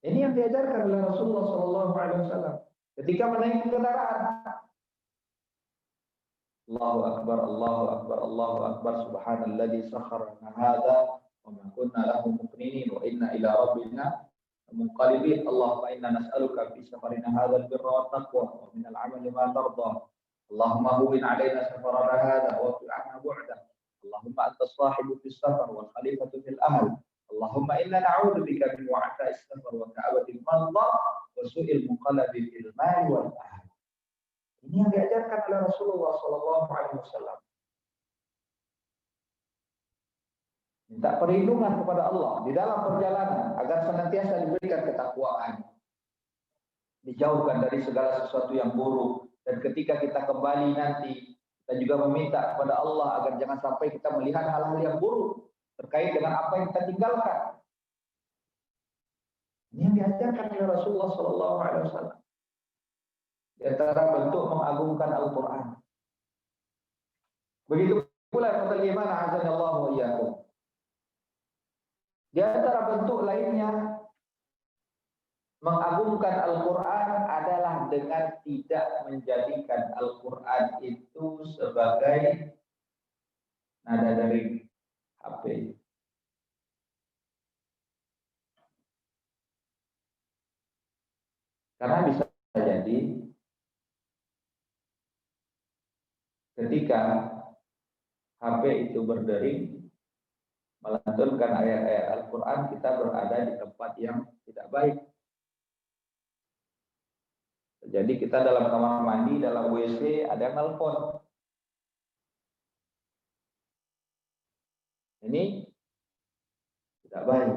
S2: Ini yang diajarkan oleh Rasulullah SAW ketika menaiki kendaraan. Allahu akbar, Allahu akbar, Allahu akbar, subhanalladzi sakhkhara lana hadza wa ma kunna lahu muqrinin wa inna ila rabbina munqalibin. Allahumma inna nas'aluka fi safarina hadzal birra wat taqwa wa min al-'amali ma tarda. Allahumma huwin 'alaina safarana hadza wa fi 'anna bu'da. Allahumma anta as-sahibu fis safar wal khalifatu fil ahl. Allahumma inna na'udzu bika min wa'tha'is safar wa ka'abatil mandar wa su'il munqalabi fil mali wal ahl. Ini yang diajarkan oleh Rasulullah SAW. Minta perlindungan kepada Allah di dalam perjalanan agar senantiasa diberikan ketakwaan, dijauhkan dari segala sesuatu yang buruk. Dan ketika kita kembali nanti, kita juga meminta kepada Allah agar jangan sampai kita melihat hal-hal yang buruk terkait dengan apa yang kita tinggalkan. Ini yang diajarkan oleh Rasulullah SAW. Di antara bentuk mengagungkan Al-Quran. Begitu pula kata iman azanallahu wa iyyakum. Di antara bentuk lainnya Mengagungkan Al-Quran adalah dengan tidak menjadikan Al-Quran itu sebagai nada dari HP. Karena bisa jadi ketika HP itu berdering, melantunkan ayat-ayat Al-Quran, kita berada di tempat yang tidak baik. Jadi kita dalam kamar mandi, dalam WC, ada yang nelpon. Ini tidak baik.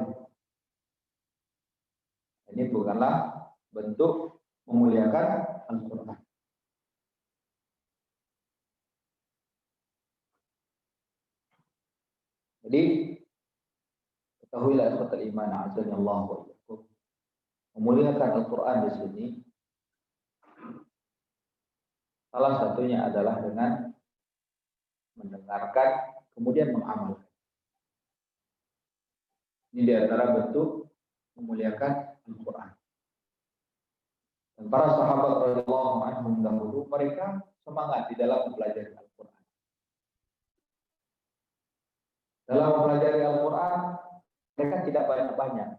S2: Ini bukanlah bentuk memuliakan Al-Quran. Jadi ketahuilah ikhwatal iman azza Allah wa iyyakum. Memuliakan Al-Quran di sini salah satunya adalah dengan mendengarkan kemudian mengamalkan. Ini di antara bentuk memuliakan Al-Quran. Dan para sahabat radhiyallahu anhum dahulu mereka semangat di dalam mempelajari Al-Quran. Dalam mempelajari Al-Quran mereka tidak banyak-banyak.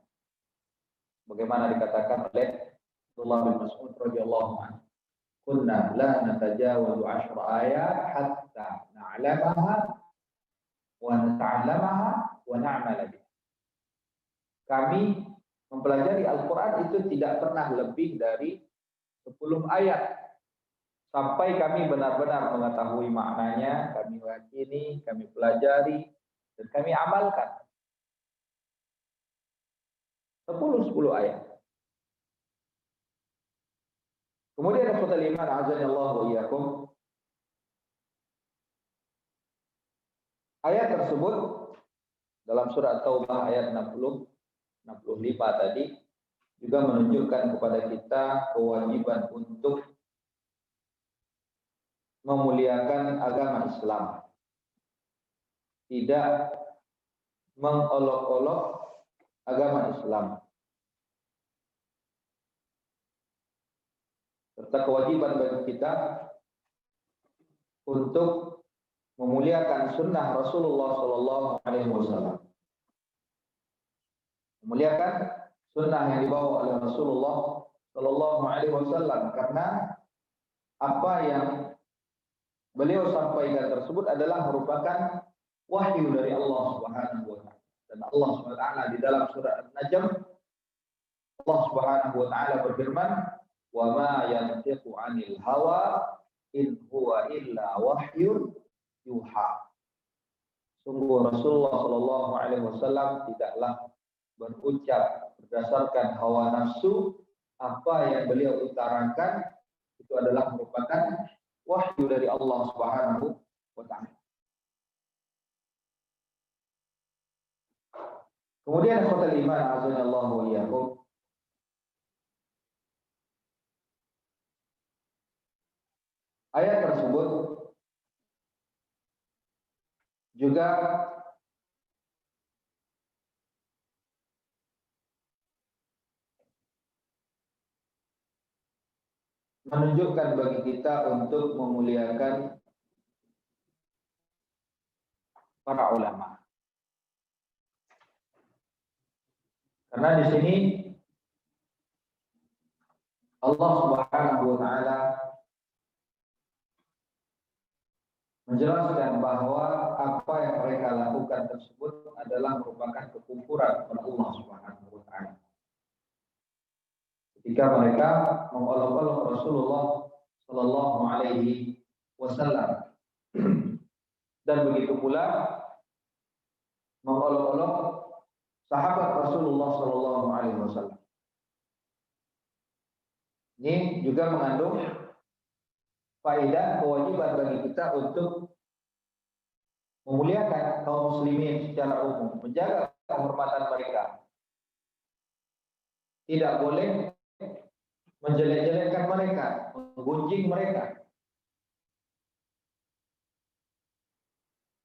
S2: Bagaimana dikatakan oleh Abdullah bin Mas'ud radhiyallahu anhu, "Kunna la natajawazu 10 ayat hatta na'lamaha wa nata'allamaha wa na'mala biha." Kami mempelajari Al-Quran itu tidak pernah lebih dari 10 ayat sampai kami benar-benar mengetahui maknanya, kami yakini, kami pelajari, dan kami amalkan. 10 ayat. Kemudian ikhwatal iman azanillahu wa iyyakum. Ayat tersebut dalam surah Taubah ayat 60 65 tadi juga menunjukkan kepada kita kewajiban untuk memuliakan agama Islam. Tidak mengolok-olok agama Islam. Serta kewajiban bagi kita untuk memuliakan sunnah Rasulullah Sallallahu Alaihi Wasallam. Memuliakan sunnah yang dibawa oleh Rasulullah Sallallahu Alaihi Wasallam, karena apa yang beliau sampaikan tersebut adalah merupakan wahyu dari Allah Subhanahu wa taala. Dan Allah Subhanahu wa taala di dalam surah An-Najm, Allah Subhanahu wa taala berfirman, "Wa ma yantiqu 'anil hawa in huwa illa wahyun yuha." Sungguh Rasulullah Sallallahu Alaihi Wasallam tidaklah berucap berdasarkan hawa nafsu, apa yang beliau utarakan itu adalah merupakan wahyu dari Allah Subhanahu wa taala. Kemudian ikhwatal iman azanallahu wa iyyakum. Ayat tersebut juga menunjukkan bagi kita untuk memuliakan para ulama. Karena di sini Allah Subhanahu wa taala menjelaskan bahwa apa yang mereka lakukan tersebut adalah merupakan kekufuran kepada Allah Subhanahu wa taala. Ketika mereka mengolok-olok Rasulullah Sallallahu Alaihi Wasallam, dan begitu pula mengolok-olok sahabat Rasulullah Sallallahu Alaihi Wasallam. Ini juga mengandung faedah kewajiban bagi kita untuk memuliakan kaum muslimin secara umum, menjaga kehormatan mereka. Tidak boleh menjelek-jelekkan mereka, menggunjing mereka.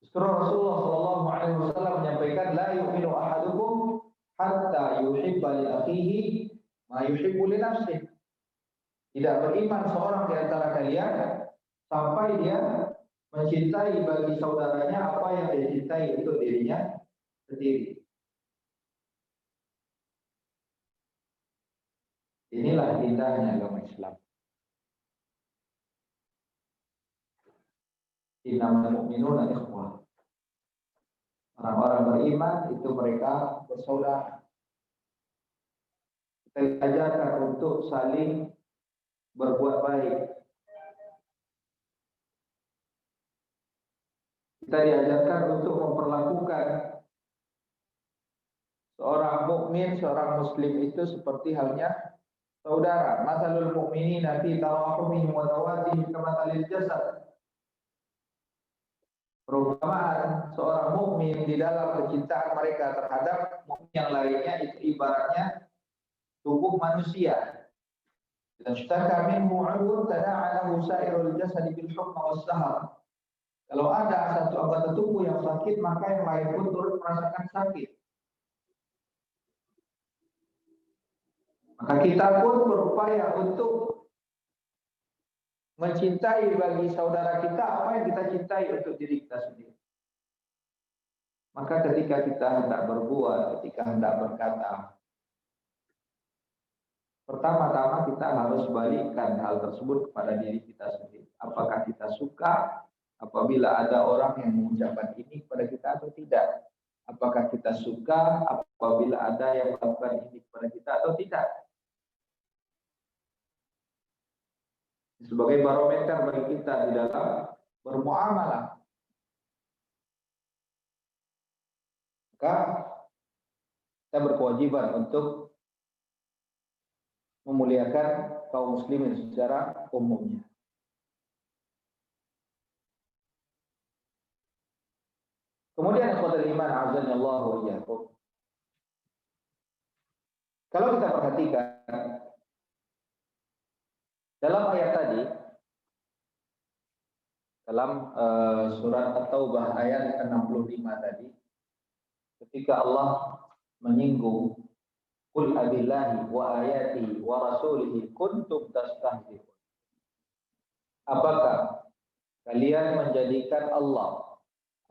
S2: Justru Rasulullah Shallallahu Alaihi Wasallam menyampaikan, la yu'minu ahadukum hatta yuhibba li akhihi ma yuhibbu li nafsihi. Tidak beriman seorang di antara kalian sampai dia mencintai bagi saudaranya apa yang dia cintai untuk dirinya sendiri. Inilah indahnya agama Islam. Innamal mu'minuna ikhwah. Orang-orang beriman itu mereka bersaudara. Kita diajarkan untuk saling berbuat baik. Kita diajarkan untuk memperlakukan seorang mukmin, seorang muslim itu seperti halnya saudara. Masalul mu'minina fi tarahumihim wa tawaddihim kamathalil jasad. Perumpamaan seorang mukmin di dalam kecintaan mereka terhadap mukmin yang lainnya itu ibaratnya tubuh manusia. Tashtaka minhu 'udwun tada'a lahu sa'irul jasad bil humma was sahar. Kalau ada satu anggota tubuh yang sakit, maka yang lain pun turut merasakan sakit. Maka kita pun berupaya untuk mencintai bagi saudara kita apa yang kita cintai untuk diri kita sendiri. Maka ketika kita hendak berbuat, ketika hendak berkata, pertama-tama kita harus balikkan hal tersebut kepada diri kita sendiri. Apakah kita suka apabila ada orang yang mengucapkan ini kepada kita atau tidak? Apakah kita suka apabila ada yang melakukan ini kepada kita atau tidak? Sebagai barometer bagi kita di dalam bermuamalah. Maka kita berkewajiban untuk memuliakan kaum muslimin secara umumnya. Kemudian ikhwatul iman azanillahu wa iyyakum. Kalau kita perhatikan dalam ayat tadi, dalam surat At-Taubah ayat 65 tadi, ketika Allah menyinggung qul abillahi wa ayati wa rasulihi kuntum tastahzi'un. Apakah kalian menjadikan Allah,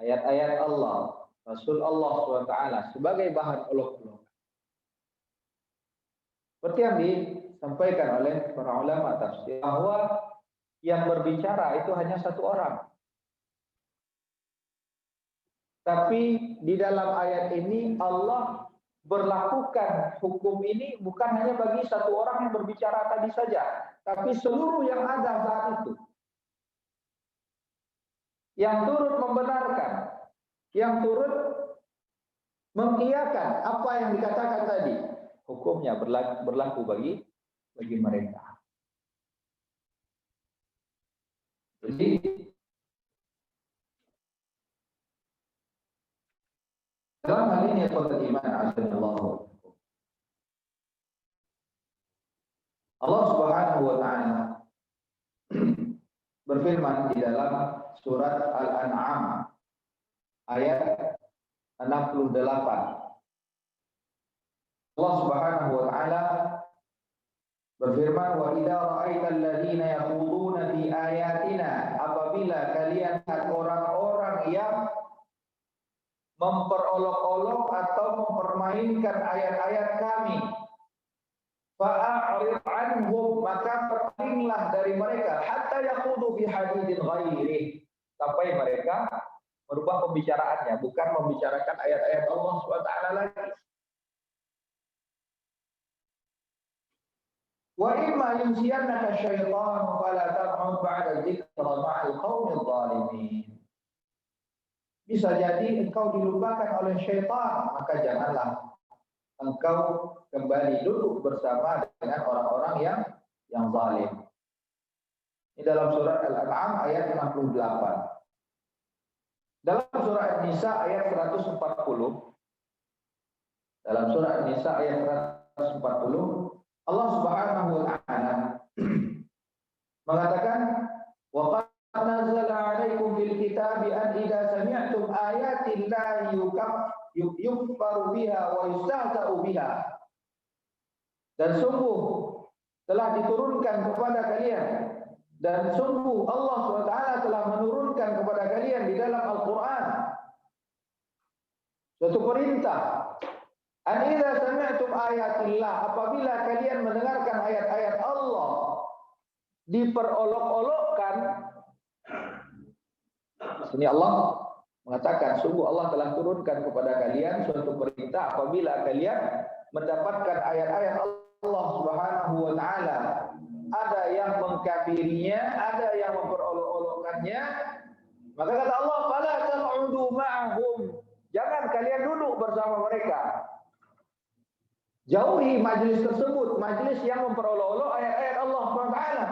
S2: ayat-ayat Allah, Rasul Allah SWT sebagai bahan olok-olok? Seperti yang disampaikan oleh para ulama tafsir, bahwa yang berbicara itu hanya satu orang. Tapi di dalam ayat ini Allah berlakukan hukum ini bukan hanya bagi satu orang yang berbicara tadi saja, tapi seluruh yang ada saat itu. Yang turut membenarkan, yang turut mengiyakan apa yang dikatakan tadi, hukumnya berlaku bagi mereka. Jadi dalam hal ini iman azanillahu. Allah Subhanahu wa taala berfirman di dalam surat Al-An'am ayat 68. Allah Subhanahu wa taala berfirman, wa idza ra'aital ladzina yaquluna fi ayatina, apabila kalian lihat orang-orang yang memperolok-olok atau mempermainkan ayat-ayat kami, fa'a'rid anhum, maka berpalinglah dari mereka, hatta yaqudu bi haditsin ghairihi, sampai mereka merubah pembicaraannya, bukan membicarakan ayat-ayat Allah SWT lagi. Wa imma yunsiyannaka syaitanu fala taq'ud ba'da dzikra ma'al qaumil zalimin. Bisa jadi engkau dilupakan oleh syaitan, maka janganlah engkau kembali duduk bersama dengan orang-orang yang zalim. Ini dalam surat Al-An'am ayat 68. Dalam surat An-Nisa ayat 140. Dalam surat An-Nisa ayat 140, Allah Subhanahu wa taala mengatakan, wa qad nazzala 'alaikum fil kitabi an idza sami'tum ayati llahi yukfaru biha wa yustahza'u biha Dan sungguh telah diturunkan kepada kalian, dan sungguh Allah SWT telah menurunkan kepada kalian di dalam Al-Quran suatu perintah. An idza sami'tum ayatillah, apabila kalian mendengarkan ayat-ayat Allah diperolok-olokkan. Sini Allah mengatakan, sungguh Allah telah turunkan kepada kalian suatu perintah apabila kalian mendapatkan ayat-ayat Allah Subhanahu wa taala, ada yang mengkafirinya, ada yang memperolok-olokkannya, maka kata Allah, fala taq'udu ma'ahum, jangan kalian duduk bersama mereka. Jauhi majlis tersebut, majlis yang memperolok-olok ayat-ayat Allah Subhanahu wa taala.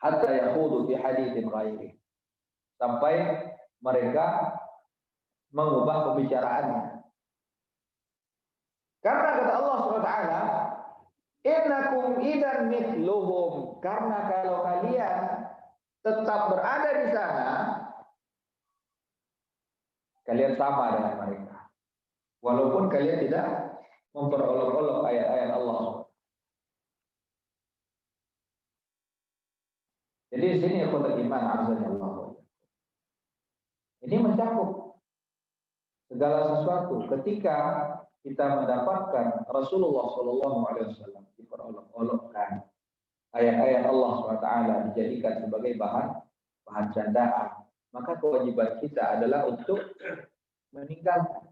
S2: Hatta yakhudu fi haditsin ghairi, sampai mereka mengubah pembicaraannya. Karena kata Allah SWT, innakum idan mithluhum, karena kalau kalian tetap berada di sana, kalian sama dengan mereka. Walaupun kalian tidak memperolok-olok ayat-ayat Allah. Jadi di sini ikhwatul iman azza Allah. Ini mencakup segala sesuatu. Ketika kita mendapatkan Rasulullah SAW diperolok-olokkan, ayat-ayat Allah SWT dijadikan sebagai bahan candaan, maka kewajiban kita adalah untuk meninggalkan.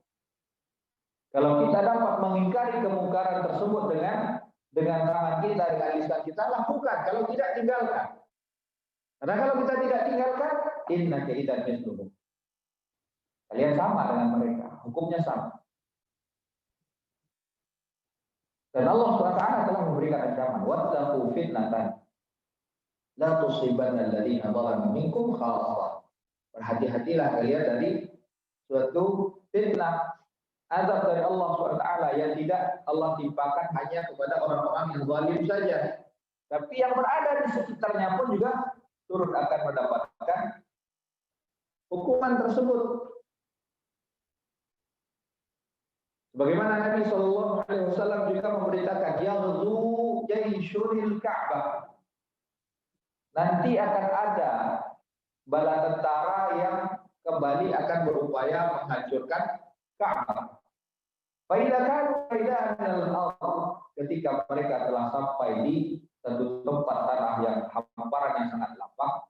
S2: Kalau kita dapat mengingkari kemungkaran tersebut dengan tangan kita, dengan lisan kita, lakukan. Kalau tidak, tinggalkan. Karena kalau kita tidak tinggalkan, innaka idzan mithluhum, kalian sama dengan mereka, hukumnya sama. Dan Allah SWT telah memberikan ancaman, wattaqu fitnatan la tusibanna alladziina zalamu minkum khassah. Berhati-hatilah kalian dari suatu fitnah, azab dari Allah SWT yang tidak Allah timpakan hanya kepada orang-orang yang zalim saja, tapi yang berada di sekitarnya pun juga turut akan mendapatkan hukuman tersebut. Bagaimana Nabi SAW juga memberitakan, yaghzu jaishuril Ka'bah, nanti akan ada bala tentara yang kembali akan berupaya menghancurkan Ka'bah. Ketika mereka telah sampai di satu tempat tanah yang hamparan yang sangat lapang,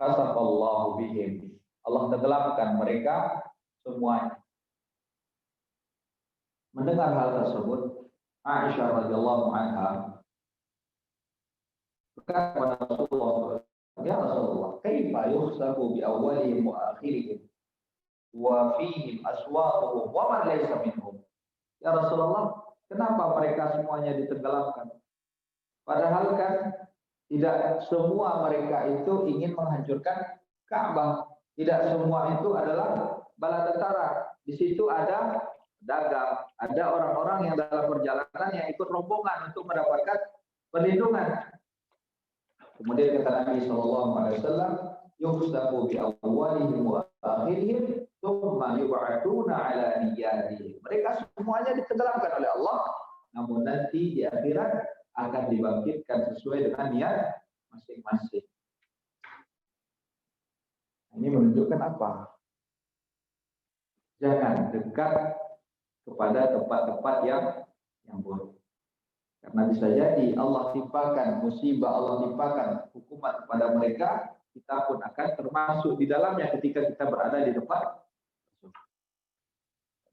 S2: kasafallahu bihim, Allah tenggelamkan mereka semuanya. Mendengar hal tersebut, Aisyah radhiyallahu anha berkata kepada Rasulullah, ya Rasulullah, kaifa yukhsafu bi awwalihim wa akhirihim wa fihim aswaquhum wa man laysa minhum. Ya Rasulullah, kenapa mereka semuanya ditenggelamkan? Padahal kan tidak semua mereka itu ingin menghancurkan Ka'bah. Tidak semua itu adalah bala tentara. Di situ ada dagang, ada orang-orang yang dalam perjalanan yang ikut rombongan untuk mendapatkan perlindungan. Kemudian kata Nabi SAW, yukhsafu bi awwalihim wa akhirihim tsumma yub'atuna ala niyyatihim. Mereka semuanya ditenggelamkan oleh Allah, namun nanti di akhirat akan dibangkitkan sesuai dengan niat masing-masing. Ini menunjukkan apa? Jangan dekat kepada tempat-tempat yang buruk. Karena bisa jadi Allah timpakan musibah, Allah timpakan hukuman kepada mereka, kita pun akan termasuk di dalamnya ketika kita berada di tempat tersebut.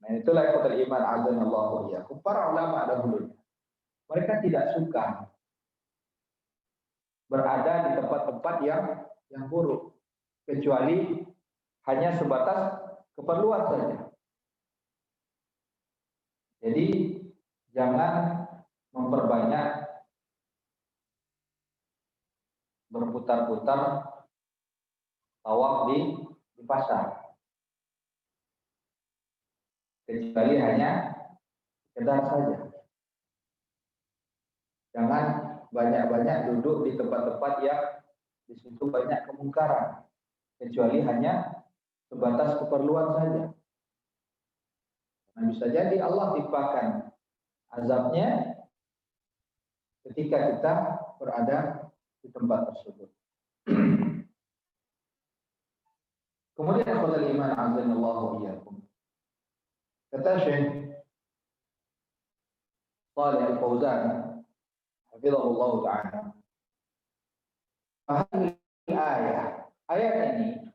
S2: Nah, itulah ikhwatul iman azanallahu wa iyyakum. Para ulama dahulu, mereka tidak suka berada di tempat-tempat yang buruk, kecuali hanya sebatas keperluan saja. Jadi jangan memperbanyak berputar-putar tawaf di pasar, kecuali hanya sekedar saja. Jangan banyak-banyak duduk di tempat-tempat yang di situ banyak kemungkaran, kecuali hanya sebatas keperluan saja. Nah, bisa jadi Allah timpakan azabnya ketika kita berada di tempat tersebut. Kemudian qala iman azanallahu iyyakum. Kata Syekh Shalih Al-Fauzan hafizahullah taala, ayat ini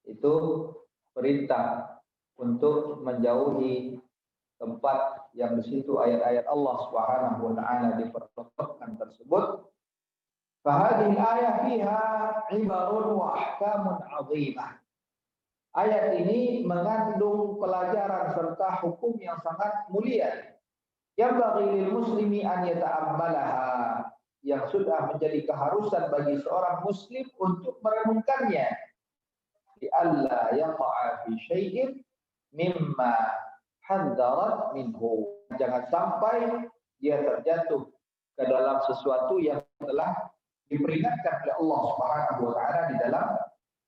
S2: itu perintah untuk menjauhi tempat yang di situ ayat-ayat Allah Subhanahu wa taala dipertontonkan tersebut. Fahadhihi ayat fiha ibarun wa ahkamun 'azimah. Ayat ini mengandung pelajaran serta hukum yang sangat mulia. Yang bagi lil muslimi an yata'ammalaha, yang sudah menjadi keharusan bagi seorang muslim untuk merenungkannya. Di alla yaqa'a fi syai'in mimma hadzarat minhu. Jangan sampai dia terjatuh ke dalam sesuatu yang telah diperingatkan oleh Allah Subhanahu wa taala di dalam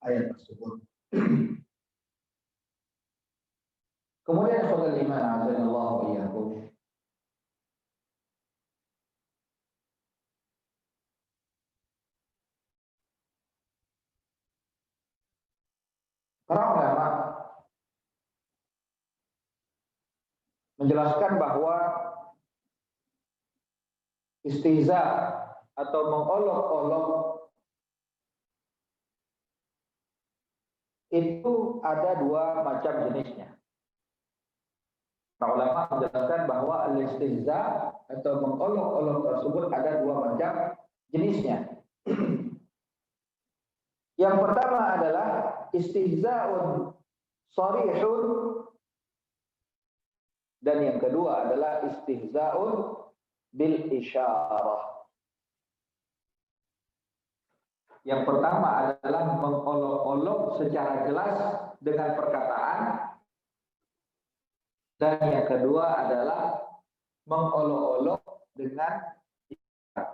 S2: ayat tersebut. Kemudian saudara iman azanallahu wa iyyakum. Para ulama menjelaskan bahwa istihza atau mengolok-olok itu ada dua macam jenisnya. Para ulama menjelaskan bahwa al-istihza atau mengolok-olok tersebut ada dua macam jenisnya. Yang pertama adalah istihza'un sharihun, dan yang kedua adalah istihza'un bil isyarah. Yang pertama adalah mengolok-olok secara jelas dengan perkataan, dan yang kedua adalah mengolok-olok dengan isyarat.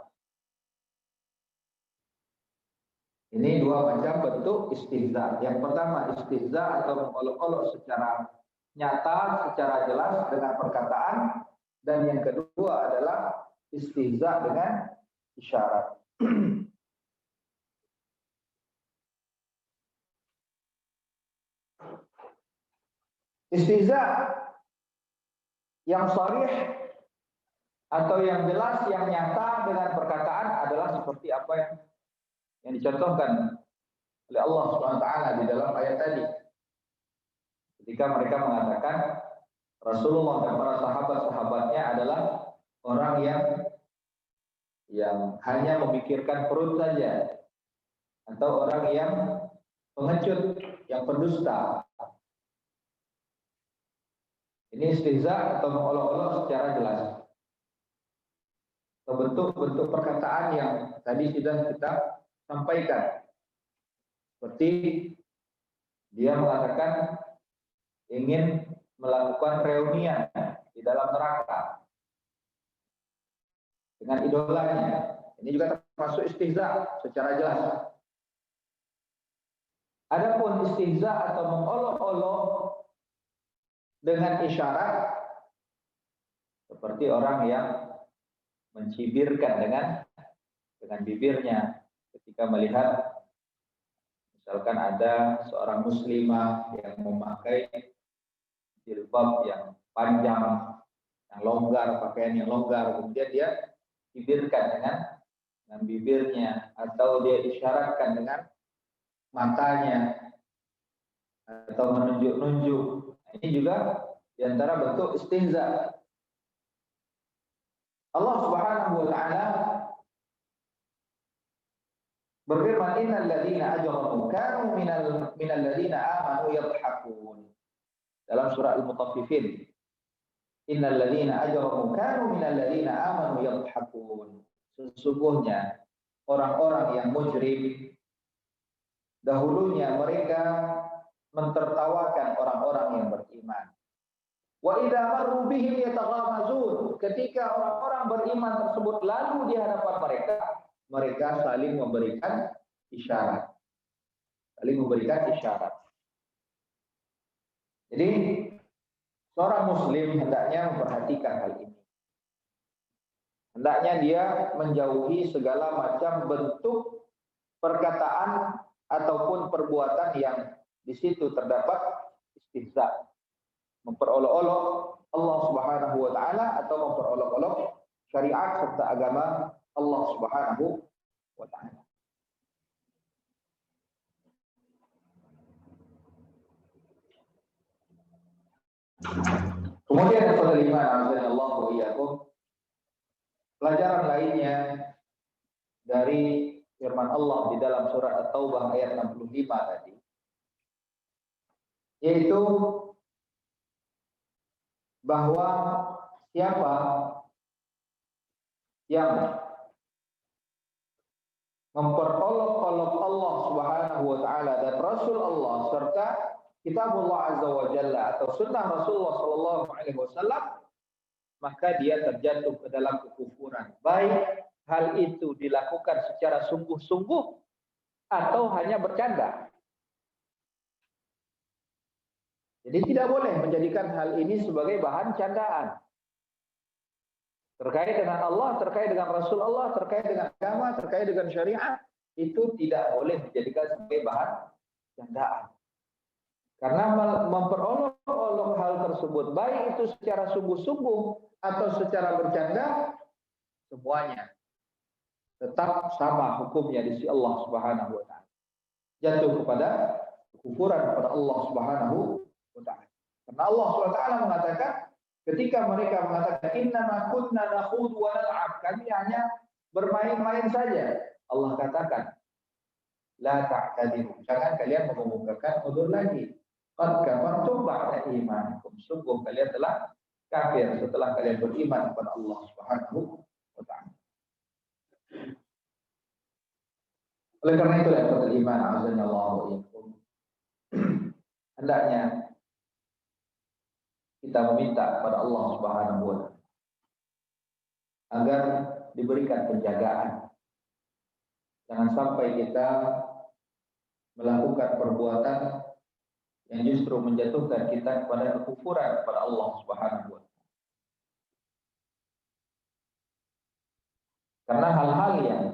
S2: Ini dua macam bentuk istihza. Yang pertama istihza atau mengolok-olok secara nyata, secara jelas dengan perkataan, dan yang kedua adalah istihza dengan isyarat. Istihza yang sharih atau yang jelas, yang nyata dengan perkataan adalah seperti apa yang dicontohkan oleh Allah SWT di dalam ayat tadi. Ketika mereka mengatakan Rasulullah dan para sahabat-sahabatnya adalah orang yang hanya memikirkan perut saja, atau orang yang pengecut, yang pendusta. Ini istihza atau mengolok-olok secara jelas. Bentuk-bentuk perkataan yang tadi sudah kita sampaikan. Seperti dia mengatakan ingin melakukan reunian di dalam neraka dengan idolanya. Ini juga termasuk istihza secara jelas. Adapun istihza atau mengolok-olok dengan isyarat, seperti orang yang mencibirkan dengan bibirnya ketika melihat misalkan ada seorang muslimah yang memakai jilbab yang panjang, yang longgar, pakaian yang longgar, kemudian dia cibirkan dengan bibirnya, atau dia isyaratkan dengan matanya, atau menunjuk-nunjuk. Ini juga diantara bentuk istihza. Allah Subhanahu wa taala berfirman, innal ladzina ajramu kanu minal ladzina amanu yadhhakun. Dalam surah Al-Mutaffifin, innal ladzina ajramu kanu minal ladzina amanu yadhhakun. Sesungguhnya orang-orang yang mujrim dahulunya mereka mentertawakan orang-orang yang beriman. Wa idza marru bihim yataghamazun. Ketika orang-orang beriman tersebut lalu di hadapan mereka saling memberikan isyarat. Saling memberikan isyarat. Jadi seorang muslim hendaknya memperhatikan hal ini. Hendaknya dia menjauhi segala macam bentuk perkataan ataupun perbuatan yang di situ terdapat istihza, memperolok-olok Allah Subhanahu wa taala atau memperolok-olok syariat serta agama Allah Subhanahu wa taala. Kemudian yang kelima, Allah wa iyyakum, pelajaran lainnya dari firman Allah di dalam surat At-Taubah ayat 65 tadi, yaitu bahwa siapa yang memperolok-olok Allah Subhanahu wa taala dan Rasul Allah serta Kitabullah Azza wa Jalla atau sunnah Rasulullah sallallahu alaihi wasallam, maka dia terjatuh ke dalam kekufuran. Baik hal itu dilakukan secara sungguh-sungguh atau hanya bercanda. Jadi tidak boleh menjadikan hal ini sebagai bahan candaan. Terkait dengan Allah, terkait dengan Rasul Allah, terkait dengan agama, terkait dengan syariat, itu tidak boleh dijadikan sebagai bahan candaan. Karena memperolok-olok hal tersebut, baik itu secara sungguh-sungguh atau secara bercanda, semuanya tetap sama hukumnya di sisi Allah Subhanahu wa taala. Jatuh kepada kekufuran kepada Allah Subhanahu wa taala. Karena Allah Subhanahu wa taala mengatakan, ketika mereka mengatakan innama kunna nakhudu wa nal'ab, kami hanya bermain-main saja, Allah katakan la ta'tadiru, jangan kalian mengumumkan udzur lagi. Qad kafartum ba'da imanikum, sungguh kalian telah kafir setelah kalian beriman kepada Allah Subhanahu wa taala. Oleh karena itu, ikhwatul iman, azanallahu wa iyyakum, hendaknya kita meminta kepada Allah Subhanahu wa taala agar diberikan penjagaan. Jangan sampai kita melakukan perbuatan yang justru menjatuhkan kita kepada kekufuran kepada Allah Subhanahu wa taala. Karena hal-hal yang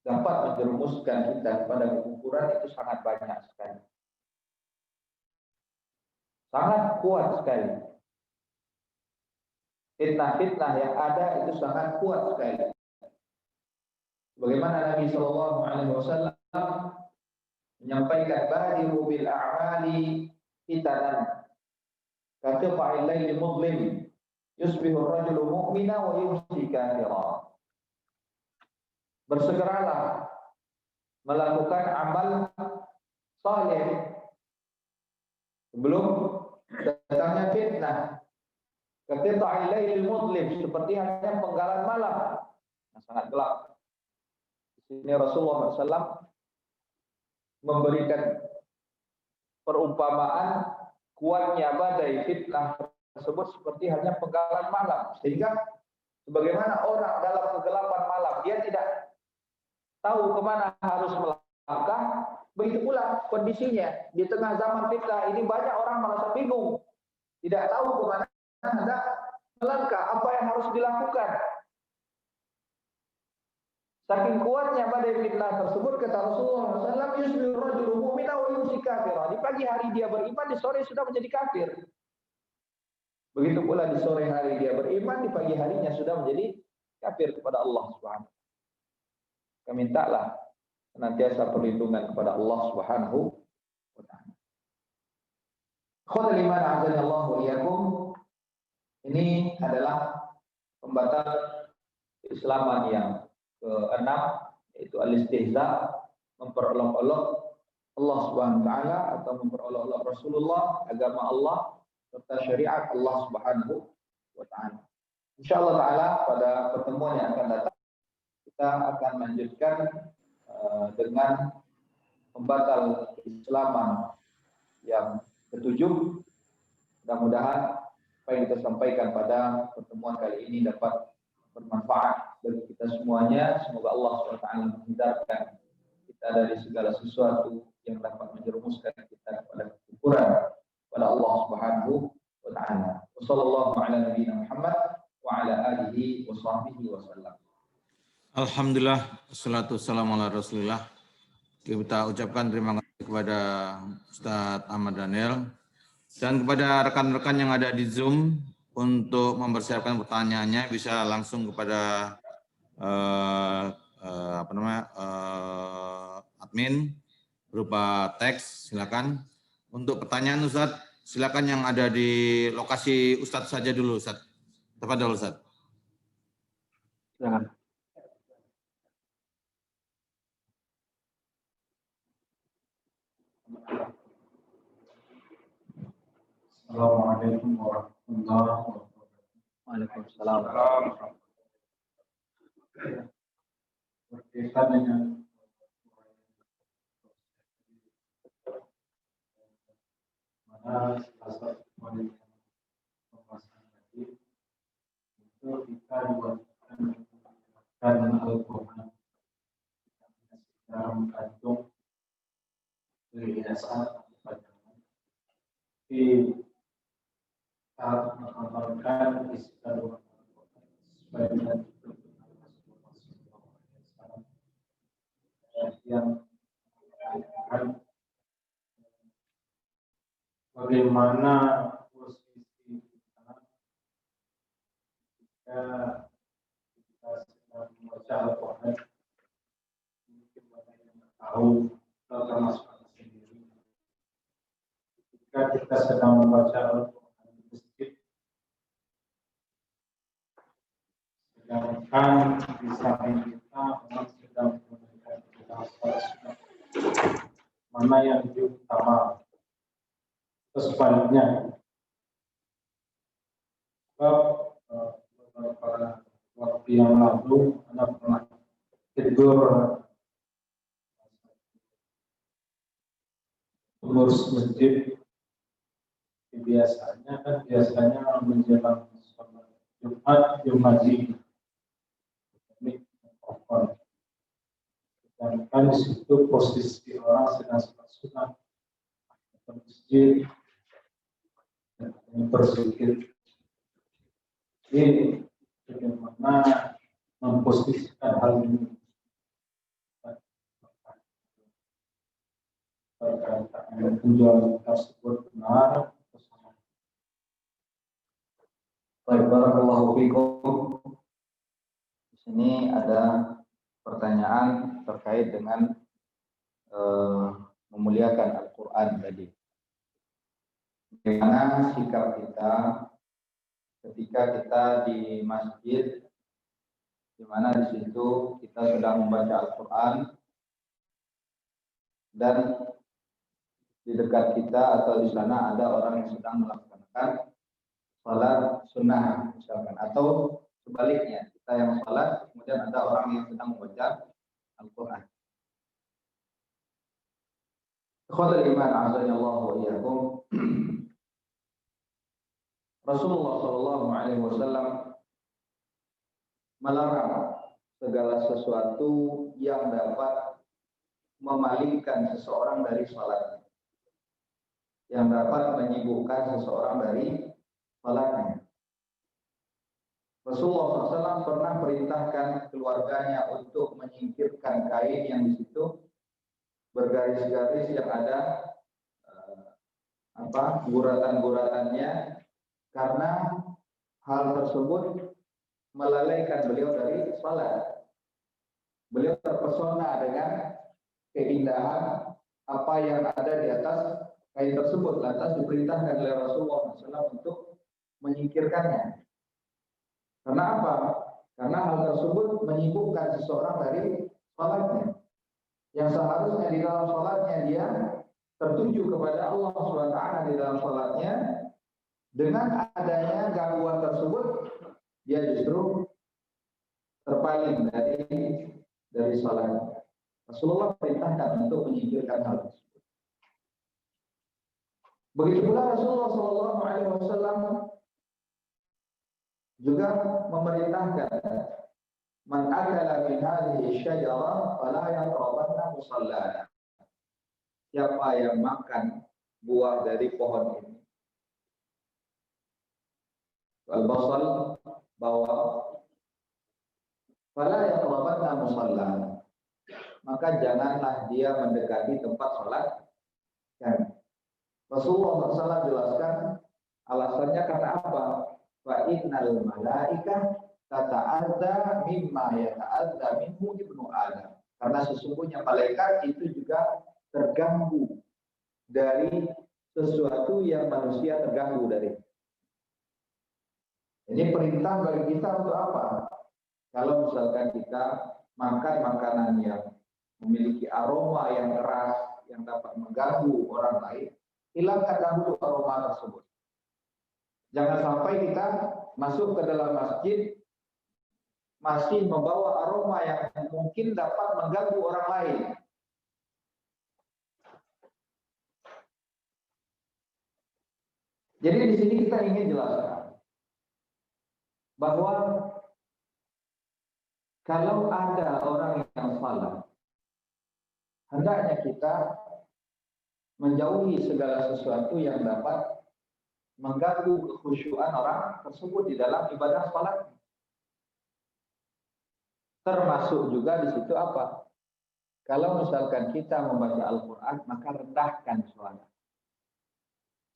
S2: dapat menjerumuskan kita kepada kekufuran itu sangat banyak sekali. Sangat kuat sekali. Fitnah-fitnah yang ada itu sangat kuat sekali. Bagaimana Nabi Shallallahu Alaihi Wasallam menyampaikan, badiru bil a'mali fitanan kaqita'il laili mudlim yusbihu ar-rajulu mu'mina wa yumsi kafira. Bersegeralah melakukan amal saleh sebelum datangnya fitnah. Kaqita'il laili mudlim, seperti hanya penggalan malam yang sangat gelap. Di sini Rasulullah SAW memberikan perumpamaan kuatnya badai fitnah tersebut seperti hanya penggalan malam, sehingga sebagaimana orang dalam kegelapan malam dia tidak tahu kemana harus melangkah, begitu pula kondisinya di tengah zaman fitnah ini banyak orang merasa bingung, tidak tahu kemana hendak melangkah, apa yang harus dilakukan. Saking kuatnya badai fitnah tersebut, kata Rasulullah SAW, yusbihu rajulu mu'mina wa yumsi kafira. Di pagi hari dia beriman, di sore sudah menjadi kafir. Begitu pula di sore hari dia beriman, di pagi harinya sudah menjadi kafir kepada Allah Subhanahu. Kami mintalah senantiasa perlindungan kepada Allah Subhanahu wa taala. Khudul iman azanallahu wa iyyakum. Ini adalah pembatal keislaman yang keenam, yaitu al-istihza, memperolok-olok Allah Subhanahu wa taala atau memperolok-olok Rasulullah, agama Allah serta syariat Allah Subhanahu wa taala. Insyaallah taala pada pertemuan yang akan datang kita akan lanjutkan dengan pembatal keislaman yang ketujuh. Mudah-mudahan apa yang kita sampaikan pada pertemuan kali ini dapat bermanfaat bagi kita semuanya. Semoga Allah SWT menghindarkan kita dari segala sesuatu yang dapat menjerumuskan kita kepada kekufuran pada Allah Subhanahu wa taala. ta'ala. Wassallallahu ala nabiyina Muhammad wa ala alihi wa sahbihi wa sallam.
S1: Alhamdulillah, wassalatu wassalamu ala Rasulillah. Kita ucapkan terima kasih kepada Ustadz Ahmad Daniel dan kepada rekan-rekan yang ada di Zoom untuk mempersiapkan pertanyaannya bisa langsung kepada admin berupa teks, silakan. Untuk pertanyaan Ustadz, silakan yang ada di lokasi Ustadz saja dulu, Ustadz. Tafadhol Ustadz.
S2: Silakan.
S3: Assalamualaikum warahmatullahi wabarakatuh.
S2: Waalaikumsalam.
S3: Berkaitan dengan mana salah satu poin pembahasan tadi itu kita diwajibkan menggunakan Al-Quran dalam kantung perhiasan di saat mengamalkan isi kandungan Al-Quran sebaiknya yang akan bagaimana posisi kita ketika kita sedang membaca Al-Quran, mungkin banyak yang tahu termasuk kita sendiri. Ketika kita sedang membaca Al-Quran di masjid, sedangkan di samping kita orang sedang menunaikan ibadah salat sunat, mana yang lebih utama? Sebaliknya, sebab beberapa waktu yang lalu anak pernah tidur pengurus masjid. Biasanya menjelang sholat Jumat ini mikrofon. Sedangkan di situ posisi orang sedang sholat sunat atau masjid dan berzikir. Ini bagaimana memposisikan hal ini terkait penjualan tersebut benar.
S2: Baik, barakallahu fikum. Di sini ada pertanyaan terkait dengan memuliakan Al-Quran tadi. Bagaimana sikap kita ketika kita di masjid, di mana di situ kita sedang membaca Al-Quran dan di dekat kita atau di sana ada orang yang sedang melaksanakan salat sunnah misalkan, atau sebaliknya kita yang salat kemudian ada orang yang sedang membaca Al-Quran. Ikhwatul iman azanillahu wa iyyakum. Rasulullah sallallahu alaihi wasallam melarang segala sesuatu yang dapat memalingkan seseorang dari salatnya, yang dapat menyibukkan seseorang dari salatnya. Rasulullah SAW pernah perintahkan keluarganya untuk menyingkirkan kain yang di situ bergaris-garis yang ada guratan-guratannya, karena hal tersebut melalaikan beliau dari salat. Beliau terpesona dengan keindahan apa yang ada di atas kain tersebut, lantas diperintahkan oleh Rasulullah SAW untuk menyingkirkannya. Karena apa? Karena hal tersebut menyibukkan seseorang dari salatnya, yang seharusnya di dalam salatnya dia tertuju kepada Allah SWT di dalam salatnya. Dengan adanya gangguan tersebut, dia justru terpaling dari salatnya. Rasulullah perintahkan untuk menyingkirkan hal tersebut. Begitu pula Rasulullah SAW juga memerintahkan, man akala min hadhihi syajarah fala yaqrabanna musallana. Siapa yang makan buah dari pohon ini, Al-Basal bahwa fala yaqrabanna musalla, maka janganlah dia mendekati tempat sholat. Dan Rasulullah SAW jelaskan alasannya karena apa? Fa innal malaikah tata'adza mimma yata'adza minhu ibnu Adam. Karena sesungguhnya malaikat itu juga terganggu dari sesuatu yang manusia terganggu dari. Ini perintah bagi kita untuk apa? Kalau misalkan kita makan makanan yang memiliki aroma yang keras, yang dapat mengganggu orang lain, hilangkan dahulu aroma tersebut. Jangan sampai kita masuk ke dalam masjid masih membawa aroma yang mungkin dapat mengganggu orang lain. Jadi di sini kita ingin jelaskan bahwa kalau ada orang yang salah, hendaknya kita menjauhi segala sesuatu yang dapat mengganggu kekhusyuan orang tersebut di dalam ibadah salat. Termasuk juga di situ apa? Kalau misalkan kita membaca Al-Quran, maka rendahkan suara.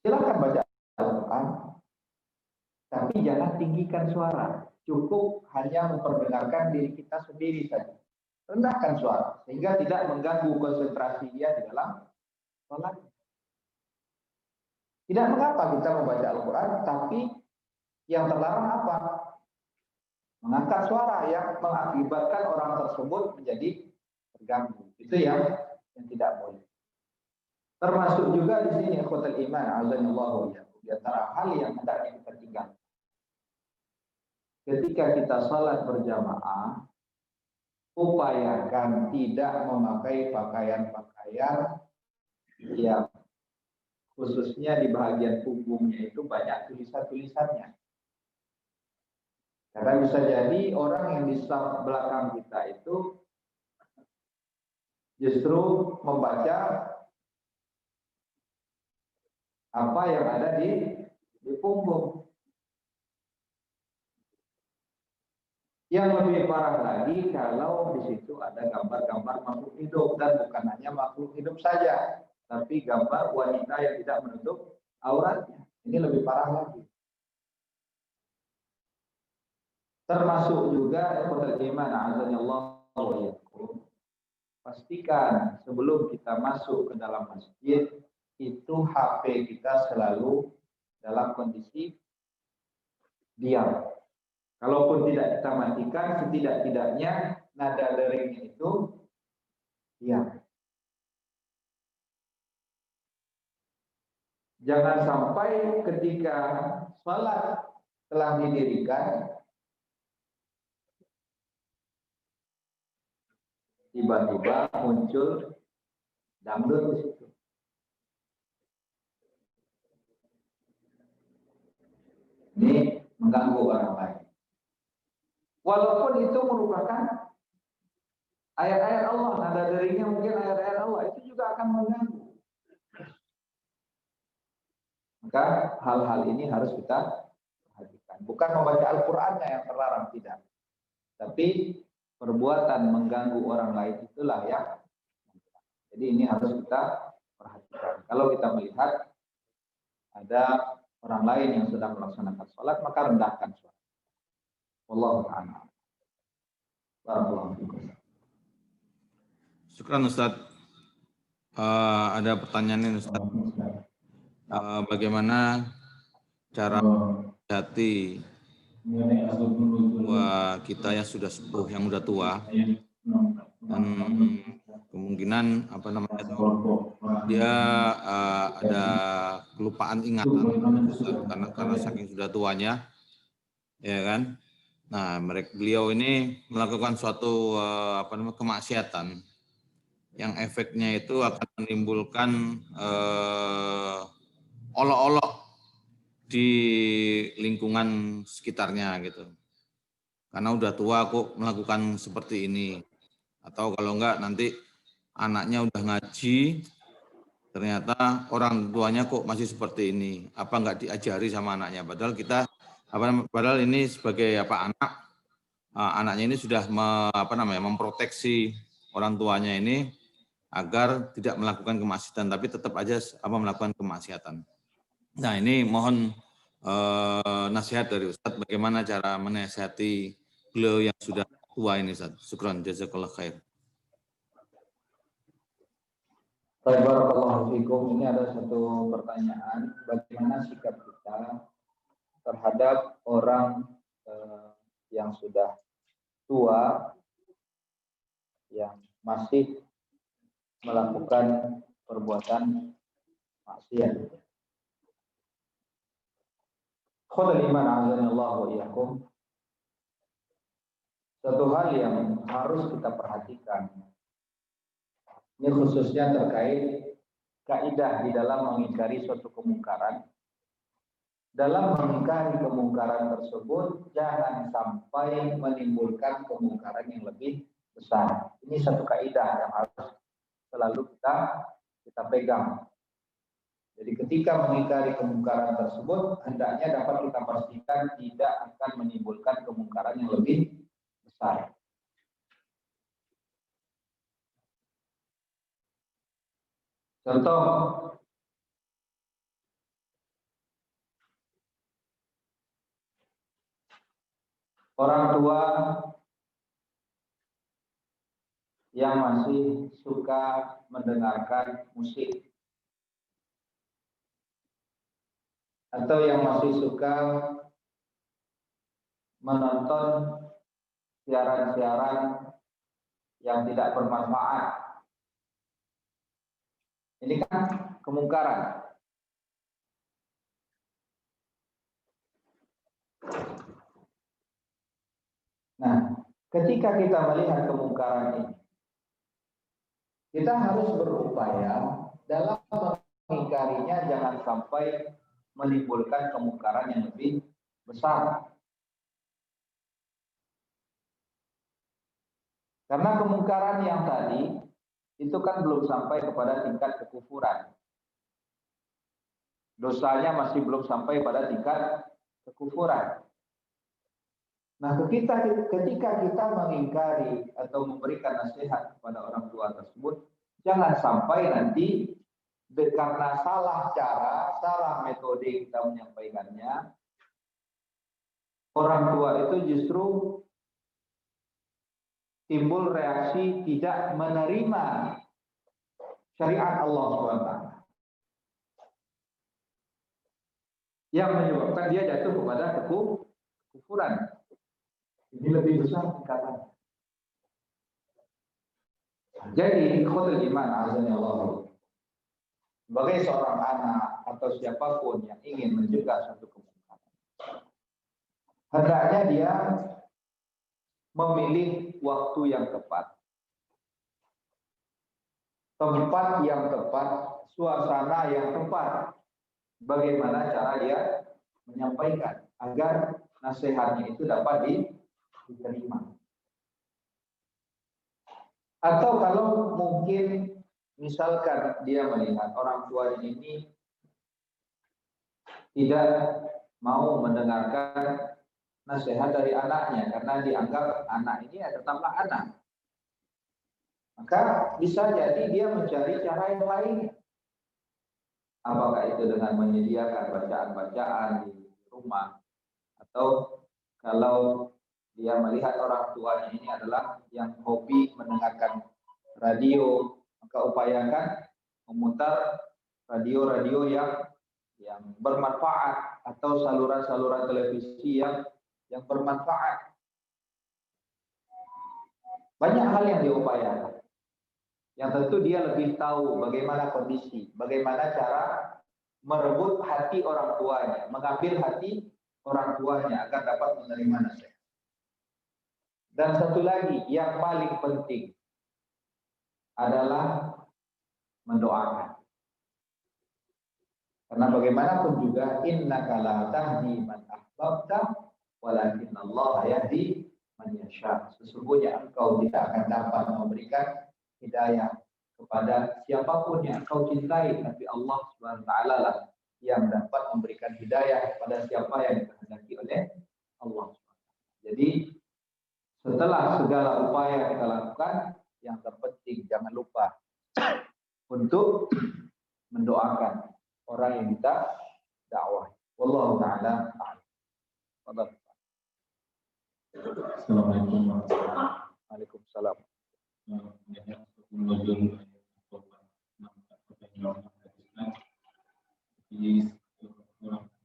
S2: Silakan baca Al-Quran, tapi jangan tinggikan suara. Cukup hanya memperdengarkan diri kita sendiri saja. Rendahkan suara, sehingga tidak mengganggu konsentrasi dia di dalam salat. Tidak mengapa kita membaca Al-Quran, tapi yang terlarang apa? Mengangkat suara yang mengakibatkan orang tersebut menjadi terganggu. Itu yang tidak boleh. Termasuk juga di sini ikhwatul iman, azanillahu iyyakum, di antara hal yang hendaknya kita tinggalkan. Ketika kita salat berjamaah, upayakan tidak memakai pakaian-pakaian yang khususnya di bagian punggungnya itu banyak tulisan-tulisannya. Karena bisa jadi orang yang di saf belakang kita itu justru membaca apa yang ada di punggung. Yang lebih parah lagi kalau di situ ada gambar-gambar makhluk hidup, dan bukan hanya makhluk hidup saja, tapi gambar wanita yang tidak menutup auratnya. Ini lebih parah lagi. Termasuk juga ikhwatul iman, azanillahu iyyakum, pastikan sebelum kita masuk ke dalam masjid itu HP kita selalu dalam kondisi diam. Kalaupun tidak kita matikan, setidak-tidaknya nada deringnya itu diam. Jangan sampai ketika salat telah didirikan, tiba-tiba muncul dangdut di situ. Ini mengganggu orang lain. Walaupun itu merupakan ayat-ayat Allah, nada deringnya mungkin ayat-ayat Allah, itu juga akan mengganggu. Maka hal-hal ini harus kita perhatikan. Bukan membaca Al-Qur'annya yang terlarang, tidak. Tapi perbuatan mengganggu orang lain itulah yang. Jadi ini harus kita perhatikan. Kalau kita melihat ada orang lain yang sedang melaksanakan sholat, maka rendahkan sholat. Wallahu ta'ala. Barakallahu fikum.
S1: Syukran Ustaz. Ada pertanyaan ini Ustaz. Bagaimana cara hati bahwa kita yang sudah sepuh, yang sudah tua, dan kemungkinan dia ada kelupaan ingatan karena saking sudah tuanya, ya kan? Nah, beliau ini melakukan suatu kemaksiatan yang efeknya itu akan menimbulkan olok-olok di lingkungan sekitarnya gitu. Karena udah tua kok melakukan seperti ini. Atau kalau enggak nanti anaknya udah ngaji, ternyata orang tuanya kok masih seperti ini. Apa enggak diajari sama anaknya? Padahal kita Padahal ini sebagai anaknya ini sudah memproteksi orang tuanya ini agar tidak melakukan kemaksiatan, tapi tetap aja melakukan kemaksiatan. Nah, ini mohon nasihat dari Ustadz bagaimana cara menasihati beliau yang sudah tua ini, Ustadz. Syukran, jazakallah khair.
S2: Barakallahu fikum. Ini ada satu pertanyaan, bagaimana sikap kita terhadap orang yang sudah tua yang masih melakukan perbuatan maksiat. Khudul iman azanallahu wa iyyakum. Satu hal yang harus kita perhatikan, ini khususnya terkait kaidah di dalam mengingkari suatu kemungkaran. Dalam mengingkari kemungkaran tersebut, jangan sampai menimbulkan kemungkaran yang lebih besar. Ini satu kaidah yang harus selalu kita pegang. Jadi ketika mengingkari kemungkaran tersebut, hendaknya dapat kita pastikan tidak akan menimbulkan kemungkaran yang lebih besar. Contoh, orang tua yang masih suka mendengarkan musik atau yang masih suka menonton siaran-siaran yang tidak bermanfaat. Ini kan kemungkaran. Nah, ketika kita melihat kemungkaran ini, kita harus berupaya dalam mengingkarinya jangan sampai menimbulkan kemungkaran yang lebih besar. Karena kemungkaran yang tadi itu kan belum sampai kepada tingkat kekufuran. Dosanya masih belum sampai pada tingkat kekufuran. Nah, ketika kita mengingkari atau memberikan nasihat kepada orang tua tersebut, jangan sampai nanti karena salah cara, salah metode kita menyampaikannya, orang tua itu justru timbul reaksi tidak menerima syariat Allah SWT, yang menyebabkan dia jatuh kepada kekufuran. Ini lebih besar tingkatannya. Jadi khudul iman azanillahu. Sebagai seorang anak atau siapapun yang ingin mencegah satu kemungkaran, hendaknya dia memilih waktu yang tepat, tempat yang tepat, suasana yang tepat. Bagaimana cara dia menyampaikan agar nasihatnya itu dapat diterima. Atau kalau mungkin misalkan dia melihat orang tua ini tidak mau mendengarkan nasihat dari anaknya karena dianggap anak ini tetaplah anak, maka bisa jadi dia mencari cara yang lain. Apakah itu dengan menyediakan bacaan-bacaan di rumah, atau kalau dia melihat orang tuanya ini adalah yang hobi mendengarkan radio, maka upayakan memutar radio-radio yang bermanfaat atau saluran-saluran televisi yang bermanfaat. Banyak hal yang diupayakan, yang tentu dia lebih tahu bagaimana kondisi, bagaimana cara merebut hati orang tuanya, mengambil hati orang tuanya agar dapat menerima nasihat. Dan satu lagi yang paling penting adalah mendoakan. Karena bagaimanapun juga innaka la tahdi man ahbabta walakinnallaha yahdi man yasha. Sesungguhnya engkau tidak akan dapat memberikan hidayah kepada siapapun yang engkau cintai, tapi Allah Subhanahu wa taala lah yang dapat memberikan hidayah kepada siapa yang dikehendaki oleh Allah. Jadi setelah segala upaya kita lakukan, yang terpenting jangan lupa untuk mendoakan orang yang kita dakwah. Wallahu taala a'lam.
S3: Assalamualaikum warahmatullahi wabarakatuh.
S2: Waalaikumsalam.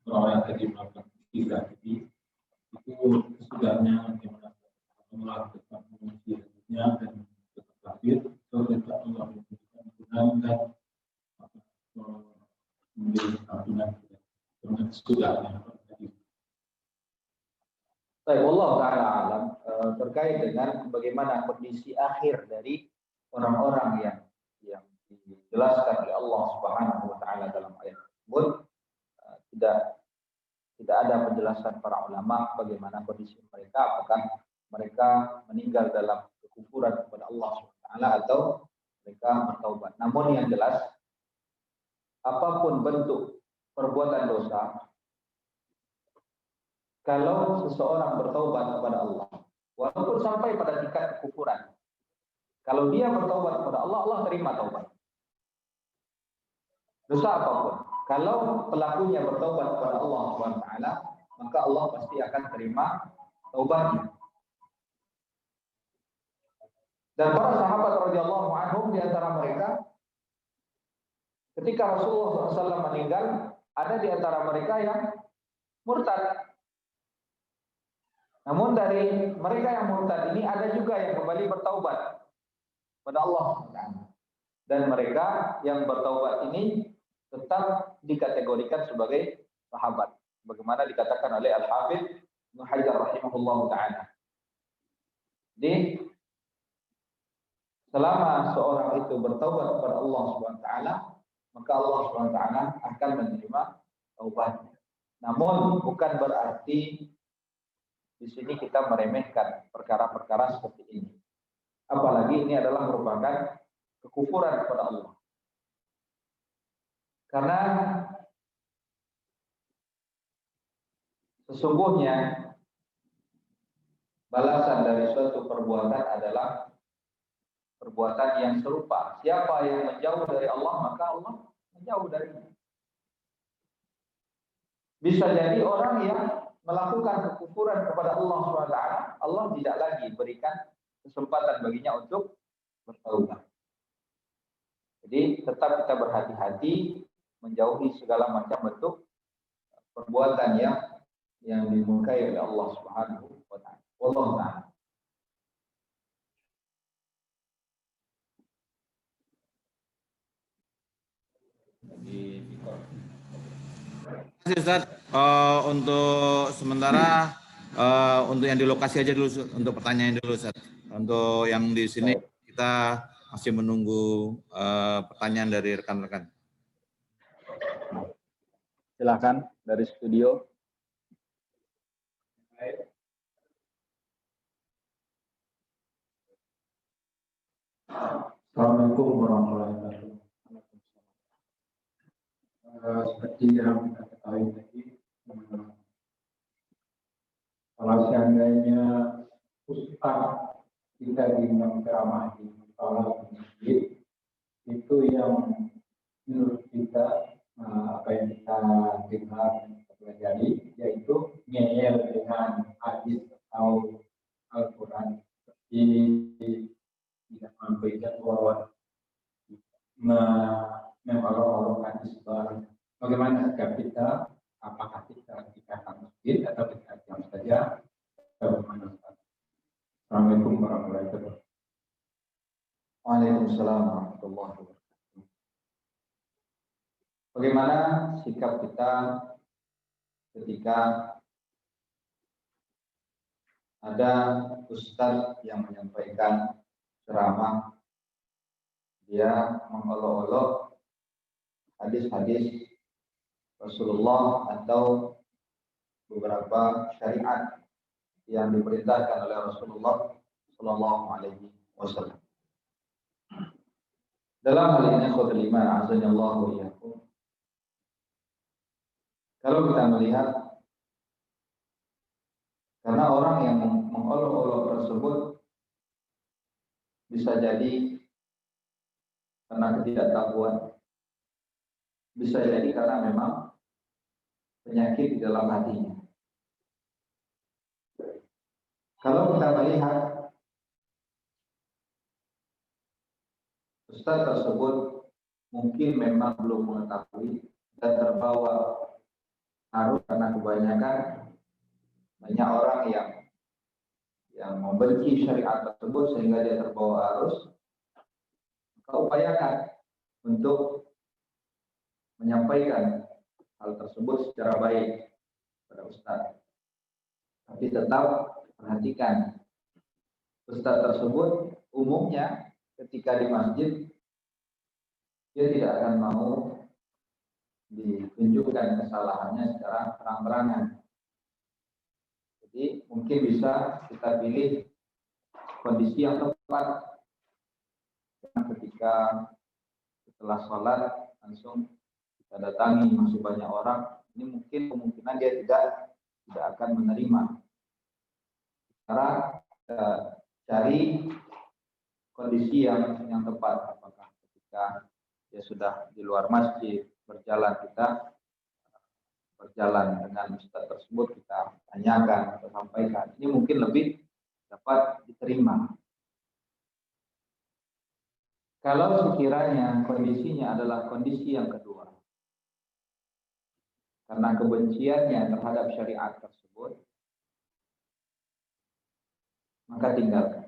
S3: Orang yang tadi melakukan istilah itu sesudahnya bagaimana melakukan fungsinya dan tetap lahir atau tetap melakukan dan memberi santunan dengan sesudahnya.
S2: Baik, wallahu taala alam, terkait dengan bagaimana kondisi akhir dari orang-orang yang dijelaskan oleh Allah Subhanahu wa taala dalam ayat tersebut, tidak ada penjelasan para ulama bagaimana kondisi mereka, apakah mereka meninggal dalam kekufuran kepada Allah Subhanahu wa taala atau mereka bertaubat. Namun yang jelas, apapun bentuk perbuatan dosa, kalau seseorang bertaubat kepada Allah, walaupun sampai pada tingkat kekufuran, kalau dia bertaubat kepada Allah, Allah terima taubat. Dosa apapun, kalau pelakunya bertaubat kepada Allah SWT, maka Allah pasti akan terima taubatnya. Dan para sahabat radhiyallahu anhum, di antara mereka, ketika Rasulullah SAW meninggal, ada di antara mereka yang murtad. Namun dari mereka yang murtad ini ada juga yang kembali bertaubat kepada Allah. Dan mereka yang bertaubat ini tetap dikategorikan sebagai sahabat. Bagaimana dikatakan oleh Al-Hafidz Ibnu Hajar rahimahullahu ta'ala. Jadi selama seorang itu bertaubat kepada Allah SWT, maka Allah SWT akan menerima taubatnya. Namun bukan berarti di sini kita meremehkan perkara-perkara seperti ini. Apalagi ini adalah merupakan kekufuran kepada Allah. Karena sesungguhnya balasan dari suatu perbuatan adalah perbuatan yang serupa. Siapa yang menjauh dari Allah, maka Allah menjauh darinya. Bisa jadi orang yang melakukan kekufuran kepada Allah SWT, Allah tidak lagi berikan kesempatan baginya untuk bertaubat. Jadi tetap kita berhati-hati menjauhi segala macam bentuk perbuatan yang dimurkai oleh Allah Subhanahu wa taala. Wallahu ta'ala.
S1: Terima kasih Ustaz. Untuk sementara untuk yang di lokasi aja dulu untuk pertanyaan dulu Ustaz. Untuk yang di sini kita masih menunggu pertanyaan dari rekan-rekan.
S2: Silakan dari studio.
S3: Assalamualaikum warahmatullahi wabarakatuh. Seperti yang kita ketahui tadi, kalau seandainya ustaz kita diundang ceramah di musola masjid, itu yang menurut kita apa yang kita dengar kita pelajari, yaitu ngeyel dengan hadis atau Al-Quran, seperti tidak memberikan wawasan mengolok-olok hadis baru. Bagaimana sikap kita? Apakah kita akan masjid atau kita diam saja? Bagaimana? Assalamualaikum warahmatullahi wabarakatuh.
S2: Waalaikumsalam warahmatullahi wabarakatuh. Bagaimana sikap kita ketika ada ustaz yang menyampaikan ceramah, dia mengolok-olok hadis-hadis Rasulullah atau beberapa syariat yang diperintahkan oleh Rasulullah Sallallahu Alaihi Wasallam. Dalam hal ini, khotbah azanillahu iyyakum, Kalau kita melihat, karena orang yang mengolok-olok tersebut bisa jadi karena ketidaktahuan, bisa jadi karena memang penyakit di dalam hatinya. Kalau kita melihat ustaz tersebut mungkin memang belum mengetahui dan terbawa arus karena kebanyakan banyak orang yang membenci syariat tersebut sehingga dia terbawa arus. Maka upayakan untuk menyampaikan hal tersebut secara baik pada ustaz. Tapi tetap perhatikan, ustaz tersebut umumnya ketika di masjid dia tidak akan mau ditunjukkan kesalahannya secara terang-terangan. Jadi mungkin bisa kita pilih kondisi yang tepat. Ketika setelah sholat langsung kita datangi, masih banyak orang, ini mungkin kemungkinan dia tidak akan menerima. Karena cari kondisi yang tepat. Apakah ketika dia sudah di luar masjid berjalan, kita berjalan dengan ustaz tersebut, kita tanyakan atau sampaikan, ini mungkin lebih dapat diterima. Kalau sekiranya kondisinya adalah kondisi yang kedua, karena kebenciannya terhadap syariat tersebut, maka tinggalkan.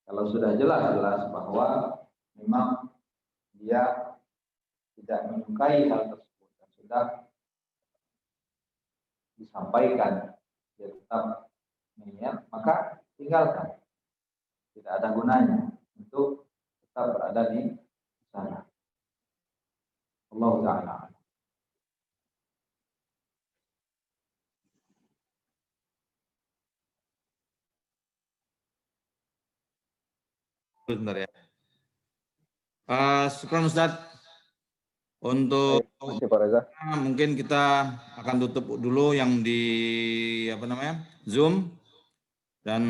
S2: Kalau sudah jelas-jelas bahwa memang dia tidak menyukai hal tersebut dan sudah disampaikan, dia tetap niat, maka tinggalkan. Tidak ada gunanya untuk tetap berada di sana. Allah Ta'ala.
S1: Sebentar ya. Syukran Ustaz. Untuk mungkin kita akan tutup dulu yang di Zoom, dan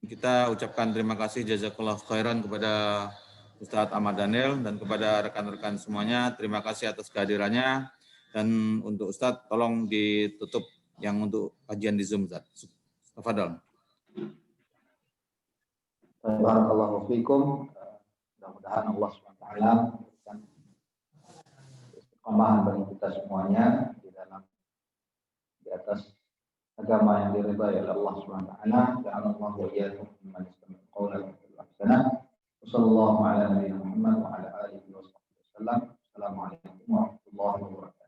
S1: kita ucapkan terima kasih jazakallahu khairan kepada Ustadz Ahmad Daniel dan kepada rekan-rekan semuanya. Terima kasih atas kehadirannya, dan untuk Ustadz tolong ditutup yang untuk kajian di Zoom, Ustadz. Tafadhol.
S2: Barakallahu fikum. Mudah-mudahan Allah SWT memberikan istiqomah bagi kita semuanya di atas agama yang diridhai oleh Allah SWT. Ja'alallahu wa iyyakum mimman yastami'una al-qawla fayattabi'una ahsanah. Wassallallahu ala nabiyyina Muhammad wa ala alihi wa sahbihi wasallam. Assalamualaikum warahmatullahi wabarakatuh.